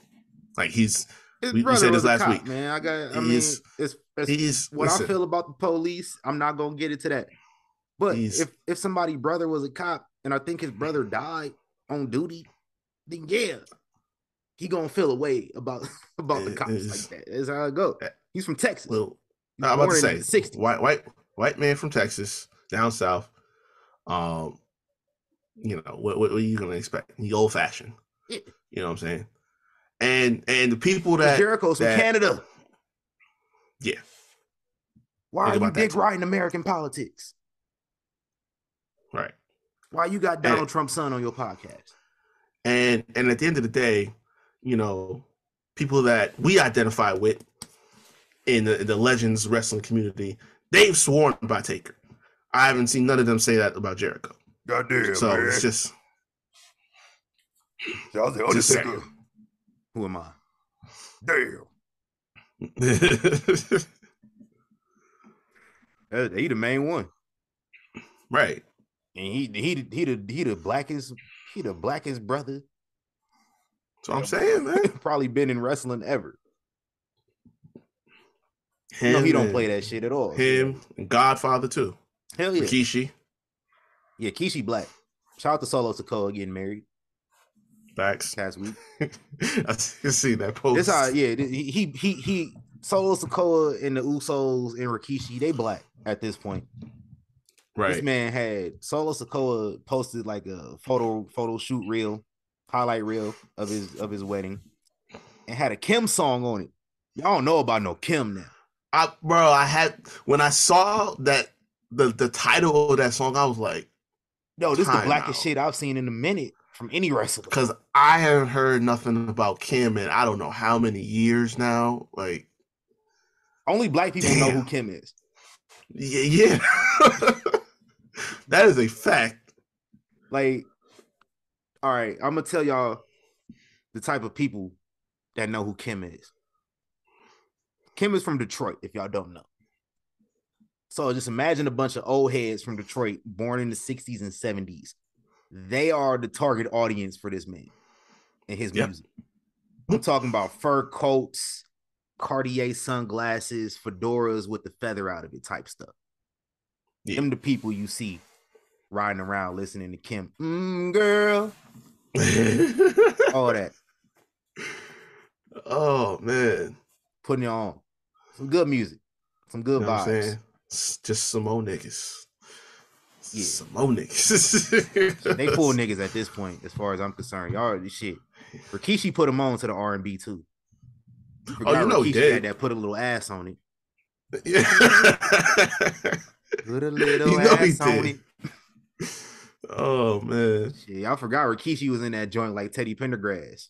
Like we said this last week, man. It's what I feel about the police. I'm not gonna get into that. But if somebody's brother was a cop and I think his brother died on duty, then yeah, he gonna feel a way about the cops like that. That's how it go. He's from Texas. Well, I'm about to say, white man from Texas, down south. What are you gonna expect? He old fashioned. Yeah. You know what I'm saying? And the people that Jericho's from Canada. Yeah. Why are you dick riding American politics? Right. Why you got Donald Trump's son on your podcast? And at the end of the day, people that we identify with in the Legends wrestling community, they've sworn by Taker. I haven't seen none of them say that about Jericho. Goddamn, so man. It's just. So I was like, Undertaker. Who am I? Damn. He the main one, right? And he the blackest brother. So I'm saying, man, probably been in wrestling ever. He don't play that shit at all. Him and Godfather too. Hell yeah, Rikishi. Yeah, Kishi black. Shout out to Solo Sikoa getting married. Facts. Past week. I see that post. This how he Solo Sikoa and the Usos and Rikishi, they black at this point. Right. This man had Solo Sikoa posted like a photo shoot reel, highlight reel of his wedding, and had a Kim song on it. Y'all don't know about no Kim now. When I saw that the title of that song, I was like, yo, this is the blackest shit I've seen in a minute from any wrestler. Because I haven't heard nothing about Kim in I don't know how many years now. Like, only black people know who Kim is. Yeah. That is a fact. Like, all right, I'm gonna tell y'all the type of people that know who Kim is. Kim is from Detroit, if y'all don't know. So just imagine a bunch of old heads from Detroit born in the 60s and 70s. They are the target audience for this man and his music. I'm talking about fur coats, Cartier sunglasses, fedoras with the feather out of it type stuff. Yeah. Them the people you see riding around listening to Kim. Girl. All that. Oh, man. Putting it on. Some good music. Some good vibes. What I'm saying? Just some old niggas. Yeah. Some old niggas. They full niggas at this point, as far as I'm concerned. Y'all, this shit. Rikishi put them on to the R&B too. Rikishi he did. Had that put a little ass on it. Yeah. Put a little ass on it. Oh man. Shit, I forgot Rikishi was in that joint like Teddy Pendergrass.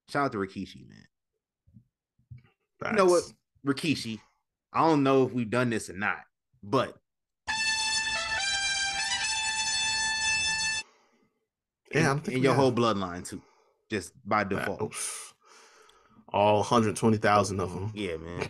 Shout out to Rikishi, man. Facts. You know what, Rikishi? I don't know if we've done this or not, but yeah, in your whole bloodline too, just by default. All 120,000 of them. Yeah, man.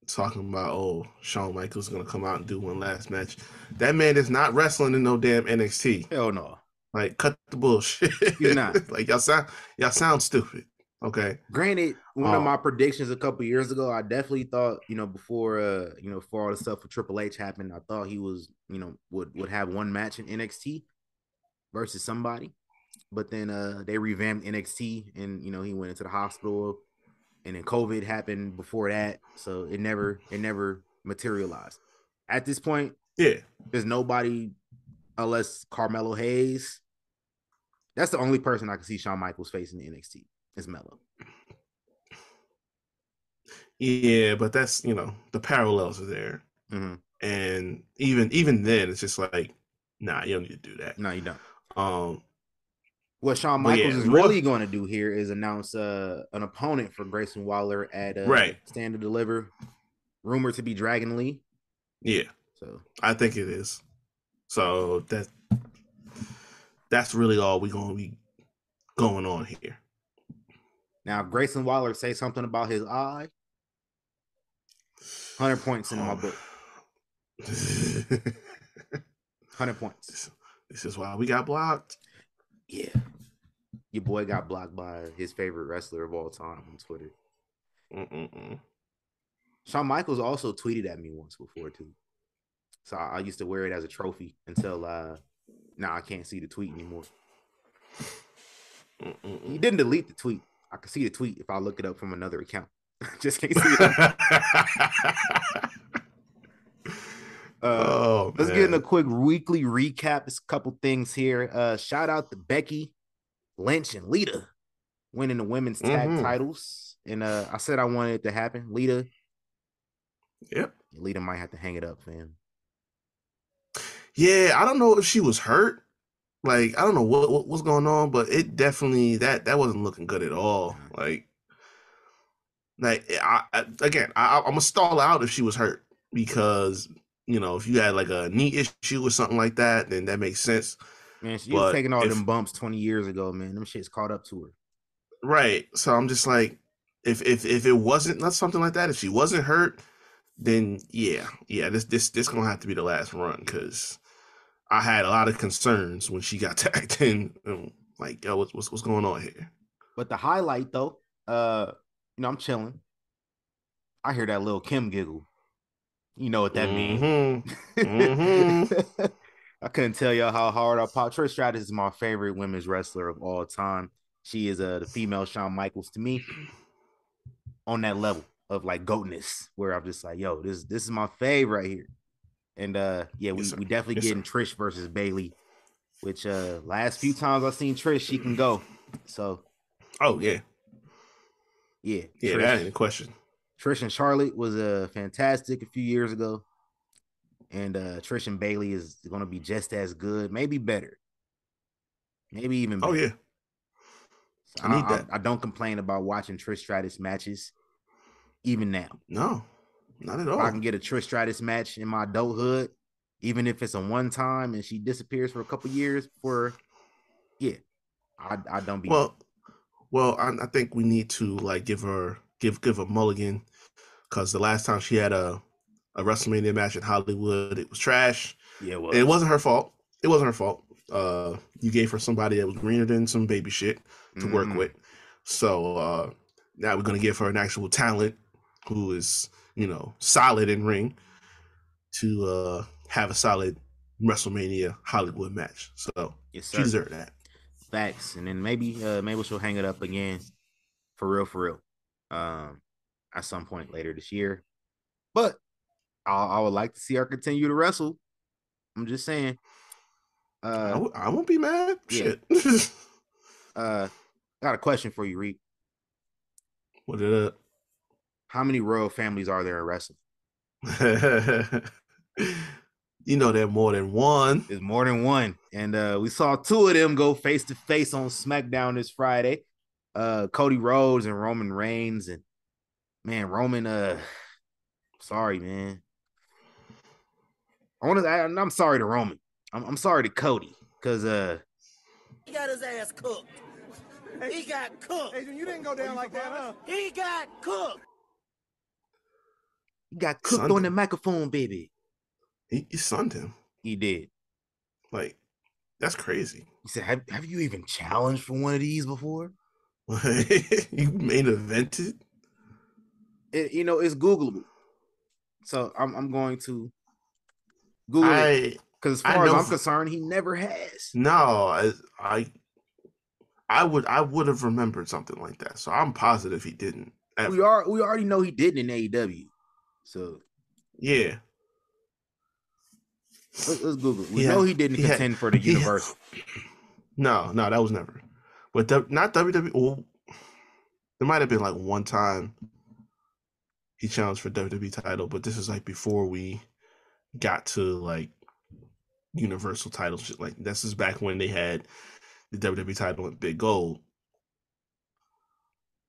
talking about, oh, Shawn Michaels is gonna come out and do one last match. That man is not wrestling in no damn NXT. Hell no. Like, cut the bullshit. He's not. Like, y'all sound stupid. Okay. Granted, one of my predictions a couple years ago, I definitely thought, before before all the stuff with Triple H happened, I thought he was, would have one match in NXT versus somebody. But then they revamped NXT and he went into the hospital, and then COVID happened before that. So it never materialized. At this point, yeah, there's nobody unless Carmelo Hayes. That's the only person I can see Shawn Michaels facing in NXT is Melo. Yeah, but that's the parallels are there, and even then, it's just like, nah, you don't need to do that. No, you don't. What Shawn Michaels is really going to do here is announce an opponent for Grayson Waller at Stand to Deliver, rumored to be Dragon Lee. Yeah, so I think it is. So that's really all we're going to be going on here. Now, if Grayson Waller say something about his eye, 100 points in my book. 100 points. This is why we got blocked. Yeah. Your boy got blocked by his favorite wrestler of all time on Twitter. Shawn Michaels also tweeted at me once before, too. So I used to wear it as a trophy until now I can't see the tweet anymore. He didn't delete the tweet. I can see the tweet if I look it up from another account. Just can't see it. Let's get in a quick weekly recap. There's a couple things here. Shout out to Becky Lynch and Lita winning the women's tag titles. And I said I wanted it to happen. Lita. Yep. Lita might have to hang it up, fam. Yeah, I don't know if she was hurt. Like, I don't know what's going on, but it definitely that wasn't looking good at all. Like I'm gonna stall out if she was hurt, because if you had like a knee issue or something like that, then that makes sense. Man, she was taking all them bumps 20 years ago, man. Them shit's caught up to her. Right. So I'm just like, if it wasn't not something like that, if she wasn't hurt, then yeah, this gonna have to be the last run, because I had a lot of concerns when she got tagged in. Like, yo, what's going on here? But the highlight, though, I'm chilling. I hear that little Kim giggle. You know what that means. I couldn't tell y'all how hard I pop. Trish Stratus is my favorite women's wrestler of all time. She is the female Shawn Michaels to me, on that level of like goatness, where I'm just like, yo, this is my fave right here. And we definitely getting Trish versus Bayley, which last few times I've seen Trish, she can go. So yeah, Trish, that ain't a question. Trish and Charlotte was fantastic a few years ago, and Trish and Bayley is going to be just as good, maybe better, maybe even better. Oh yeah, so I need that. I don't complain about watching Trish Stratus matches, even now. No, not at all. If I can get a Trish Stratus match in my adulthood, even if it's a one time and she disappears for a couple years, I don't be. Well, I think we need to like give a mulligan, because the last time she had a WrestleMania match in Hollywood, it was trash. Yeah, it was. And it wasn't her fault. You gave her somebody that was greener than some baby shit to work with. So now we're gonna give her an actual talent who is, solid in ring, to have a solid WrestleMania Hollywood match. So yes, sir. She deserved that. Facts. And then maybe she'll hang it up again for real. At some point later this year. But I would like to see her continue to wrestle. I'm just saying. I won't be mad. Yeah. Shit. I got a question for you, Reek. What is it? How many royal families are there in wrestling? There are more than one. There's more than one. And we saw two of them go face to face on SmackDown this Friday. Cody Rhodes and Roman Reigns. And man, Roman, sorry, man. I'm sorry to Roman. I'm sorry to Cody, because he got his ass cooked. He got cooked. Adrian, you didn't go down like that, huh? He got cooked. He got cooked on the microphone, baby. He sunned him. He did. Like, that's crazy. He said, have you even challenged for one of these before? You main evented? It's Googleable. So I'm going to Google it. Because as far as I'm concerned, he never has. No, I would have remembered something like that. So I'm positive he didn't. Ever. We already know he didn't in AEW. So yeah. Let's Google it. We know he didn't contend for the Universal. No, that was never. But not WWE. Well, there might have been like one time he challenged for WWE title, but this is like before we got to like Universal title shit. Like this is back when they had the WWE title in Big Gold.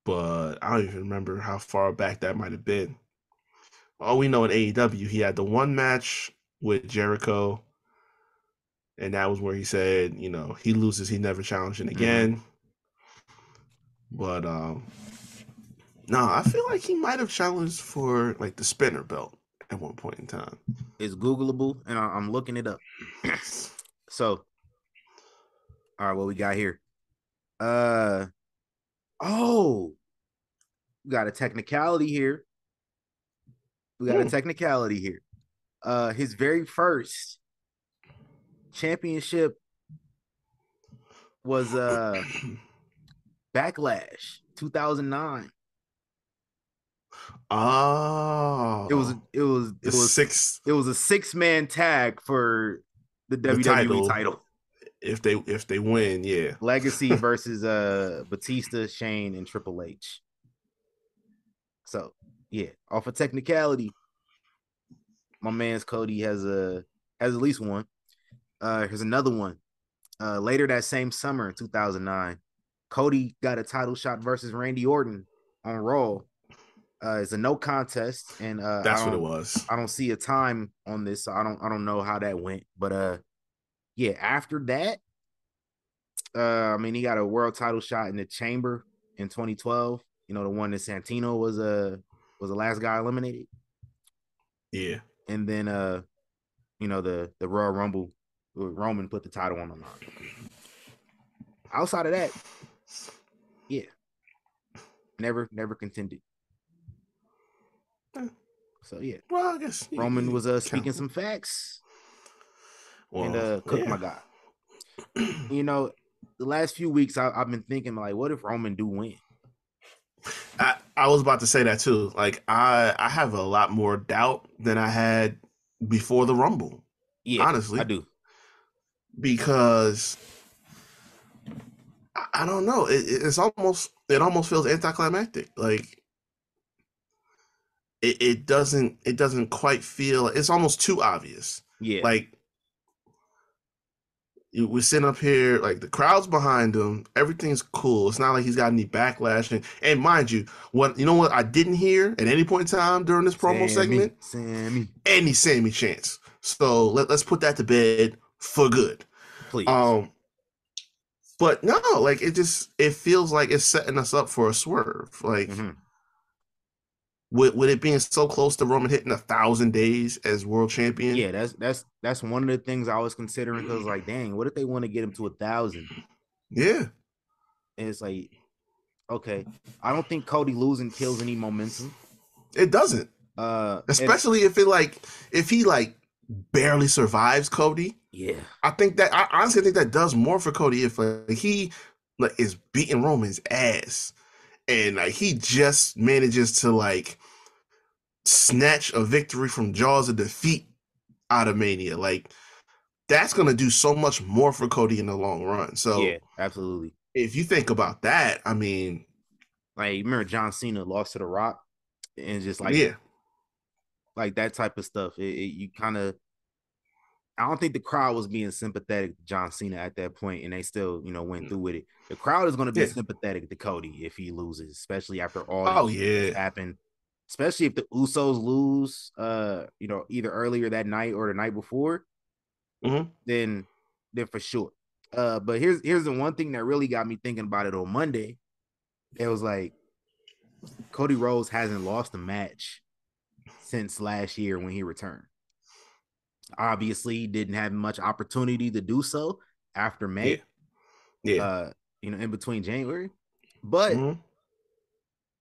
But I don't even remember how far back that might have been. All we know in AEW, he had the one match with Jericho, and that was where he said, he loses, he never challenging again. But no, I feel like he might have challenged for like the spinner belt at one point in time. It's Googleable, and I'm looking it up. So, all right, what we got here? We got a technicality here. His very first championship was Backlash 2009. Oh, it was a 6-man tag for the WWE title. If they win, yeah. Legacy versus Batista, Shane, and Triple H. So yeah, off of technicality, my man's Cody has at least one. Here's another one. Later that same summer in 2009, Cody got a title shot versus Randy Orton on Raw. It's a no contest, and that's what it was. I don't see a time on this, so I don't know how that went. But yeah, after that, he got a world title shot in the Chamber in 2012. The one that Santino was the last guy eliminated. Yeah, and then the Royal Rumble, Roman put the title on the line. Outside of that, yeah, never contended. So yeah, well, I guess Roman was speaking some facts, and cooked my guy. The last few weeks I've been thinking, like, what if Roman do win? I was about to say that too. Like I have a lot more doubt than I had before the Rumble. Yeah, honestly, I do, because I don't know. It almost feels anticlimactic. Like it doesn't quite feel. It's almost too obvious. Yeah, like we're sitting up here, like the crowd's behind him. Everything's cool. It's not like he's got any backlash. And mind you, what I didn't hear at any point in time during this promo segment? Any Sammy chance. So let's put that to bed for good. Please. But no, like it feels like it's setting us up for a swerve. Like with it being so close to Roman hitting 1,000 days as world champion. Yeah, that's one of the things I was considering, because like, dang, what if they want to get him to 1,000? Yeah. And it's like, okay, I don't think Cody losing kills any momentum. It doesn't. Especially if he barely survives Cody. Yeah. I honestly think that does more for Cody if he is beating Roman's ass and he just manages to snatch a victory from jaws of defeat out of Mania. Like that's gonna do so much more for Cody in the long run. So yeah, absolutely. If you think about that, I mean, remember John Cena lost to The Rock, and just like that type of stuff. You kind of, I don't think the crowd was being sympathetic to John Cena at that point, and they still, went through with it. The crowd is going to be sympathetic to Cody if he loses, especially after all that happened. Especially if the Usos lose, either earlier that night or the night before, then for sure. But here's the one thing that really got me thinking about it on Monday. It was like Cody Rhodes hasn't lost a match since last year when he returned. Obviously, didn't have much opportunity to do so after May. Yeah. In between January. But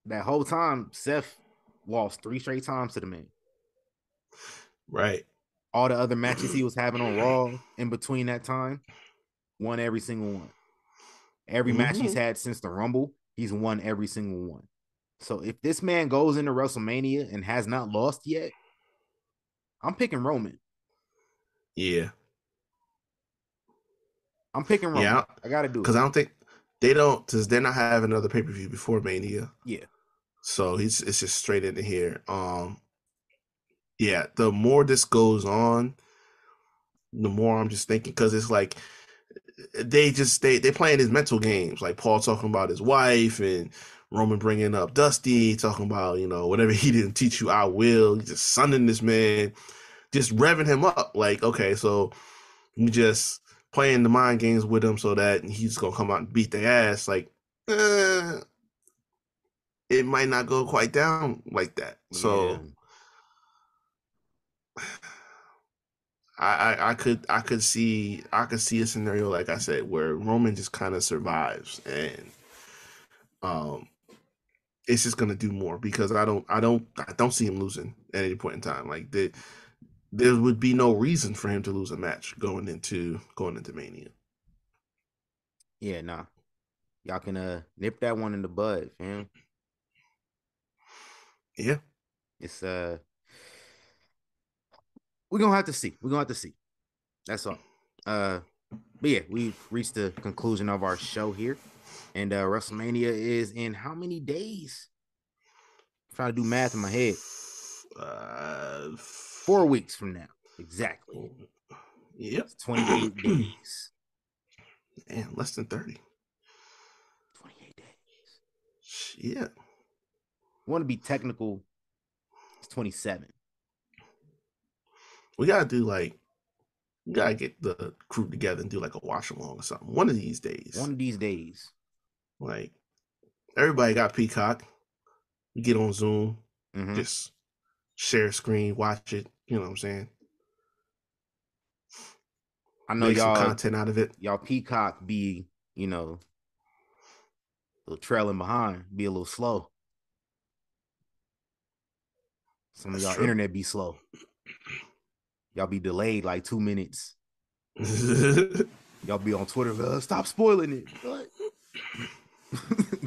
that whole time, Seth lost 3 straight times to the man. Right. All the other matches he was having on Raw in between that time, won every single one. Every match he's had since the Rumble, he's won every single one. So if this man goes into WrestleMania and has not lost yet, I'm picking Roman. Yeah. I'm picking Roman. Yeah. I got to do it. Because I don't think because they're not having another pay-per-view before Mania. Yeah. So it's just straight into here. Yeah, the more this goes on, the more I'm just thinking, because it's like they playing his mental games, like Paul talking about his wife and Roman bringing up Dusty, talking about, whatever he didn't teach you, I will. He's just sunning this man, just revving him up. Like, okay, so you just playing the mind games with him so that he's gonna come out and beat their ass. Like, it might not go quite down like that. So I could see a scenario, like I said, where Roman just kind of survives, and it's just gonna do more, because I don't see him losing at any point in time. Like, there would be no reason for him to lose a match going into Mania. Yeah, nah. Y'all can nip that one in the bud, fam. Yeah. It's we're gonna have to see. That's all. But yeah, we've reached the conclusion of our show here. And WrestleMania is in how many days? I'm trying to do math in my head. 4 weeks from now. Exactly. Yep. It's 28 days. And less than 30. 28 days. Yeah. Want to be technical, it's 27. We gotta get the crew together and do like a watch along or something. One of these days. Like, everybody got Peacock. We get on Zoom, just share screen, watch it. You know what I'm saying? I know make y'all some content out of it. Y'all Peacock be, a little trailing behind, be a little slow. Some of y'all internet be slow. Y'all be delayed like 2 minutes. Y'all be on Twitter, stop spoiling it. What?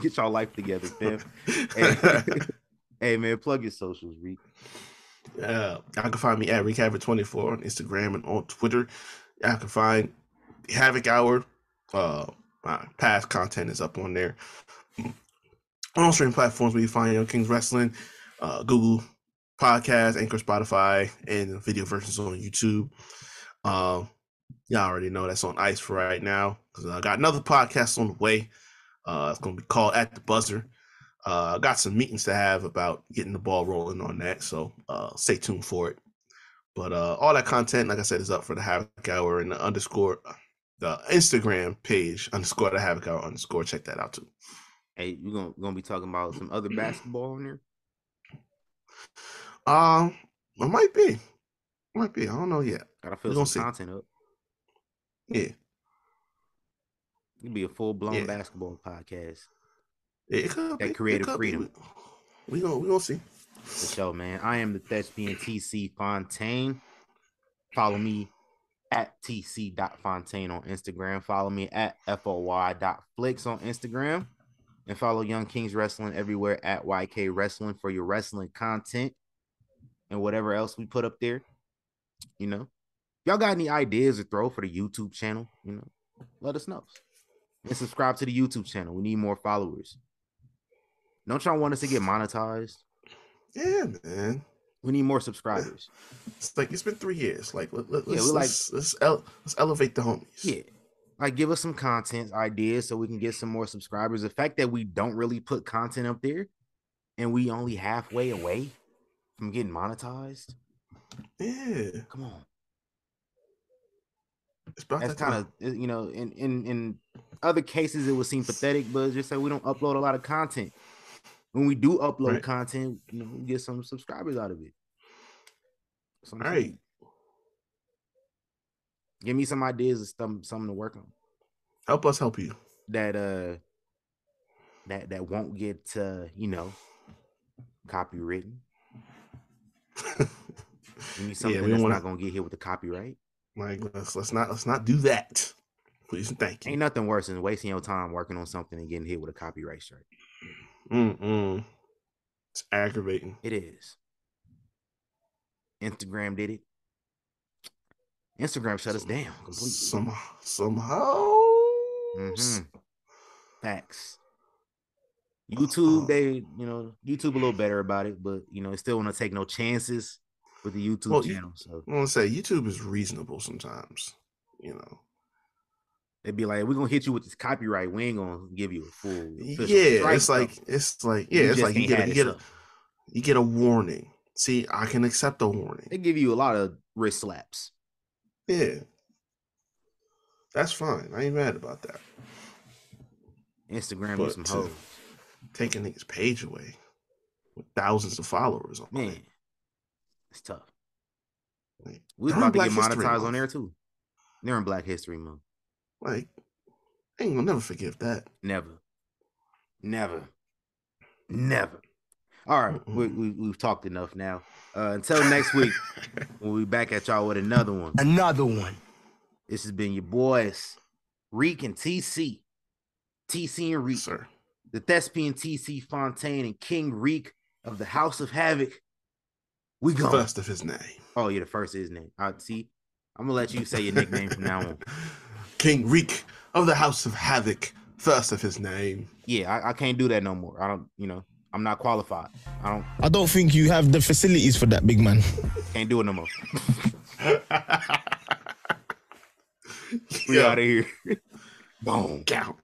Get y'all life together, fam. Hey, man, plug your socials, Reek. Y'all can find me at ReekHavoc24 on Instagram and on Twitter. Y'all can find Havoc Hour. My past content is up on there. On streaming platforms where you find Young Kings Wrestling, Google Podcast, Anchor, Spotify, and video versions on YouTube. Y'all already know that's on ice for right now, because I got another podcast on the way. It's going to be called At the Buzzer. I got some meetings to have about getting the ball rolling on that, so stay tuned for it. But all that content, like I said, is up for the Havoc Hour, and the Instagram page _ the Havoc Hour _ check that out too. Hey, you gonna be talking about some other basketball on there? It might be. I don't know yet. Gotta fill some content up. Yeah. It'd be a full-blown basketball podcast. It could that creative freedom. We gonna see. For sure, man. I am the thespian TC Fontaine. Follow me at tc.fontaine on Instagram. Follow me at foy.flix on Instagram. And follow Young Kings Wrestling everywhere at YK Wrestling for your wrestling content and whatever else we put up there. Y'all got any ideas to throw for the YouTube channel? Let us know. And subscribe to the YouTube channel. We need more followers. Don't y'all want us to get monetized? Yeah, man. We need more subscribers. It's like, it's been 3 years. Like, let's elevate the homies. Yeah. Like, give us some content ideas so we can get some more subscribers. The fact that we don't really put content up there and we only halfway away from getting monetized. Yeah. Come on. That's kind of, in other cases, it would seem pathetic, but just say we don't upload a lot of content. When we do upload content, we get some subscribers out of it. All right. Give me some ideas of something to work on. Help us help you. That won't get copywritten. Give me something that's not gonna get hit with the copyright. Like let's not do that. Please and thank you. Ain't nothing worse than wasting your time working on something and getting hit with a copyright strike. It's aggravating. It is. Instagram did it. Instagram shut us down completely. Somehow. Facts. YouTube, YouTube a little better about it, but it still want to take no chances with the YouTube channel. So I want to say YouTube is reasonable sometimes. They'd be like, "We're gonna hit you with this copyright. We ain't gonna give you a full." It's like you get a warning. See, I can accept a warning. They give you a lot of wrist slaps. Yeah, that's fine. I ain't mad about that. Instagram is some hoes. Taking niggas' page away with thousands of followers on it. It's tough. Like, we was about to get monetized on there too. They're in Black History Month. Like, I ain't gonna never forgive that. Never. All right, we've talked enough now. Until next week, we'll be back at y'all with another one. This has been your boys, Reek and TC. TC and Reek. Sir. The Thespian TC Fontaine and King Reek of the House of Havoc. We go. First of his name. Oh, yeah, the first of his name. See, I'm going to let you say your nickname from now on. King Reek of the House of Havoc. First of his name. Yeah, I can't do that no more. I don't, I'm not qualified. I don't think you have the facilities for that, big man. Can't do it no more. We out of here. Boom. Count.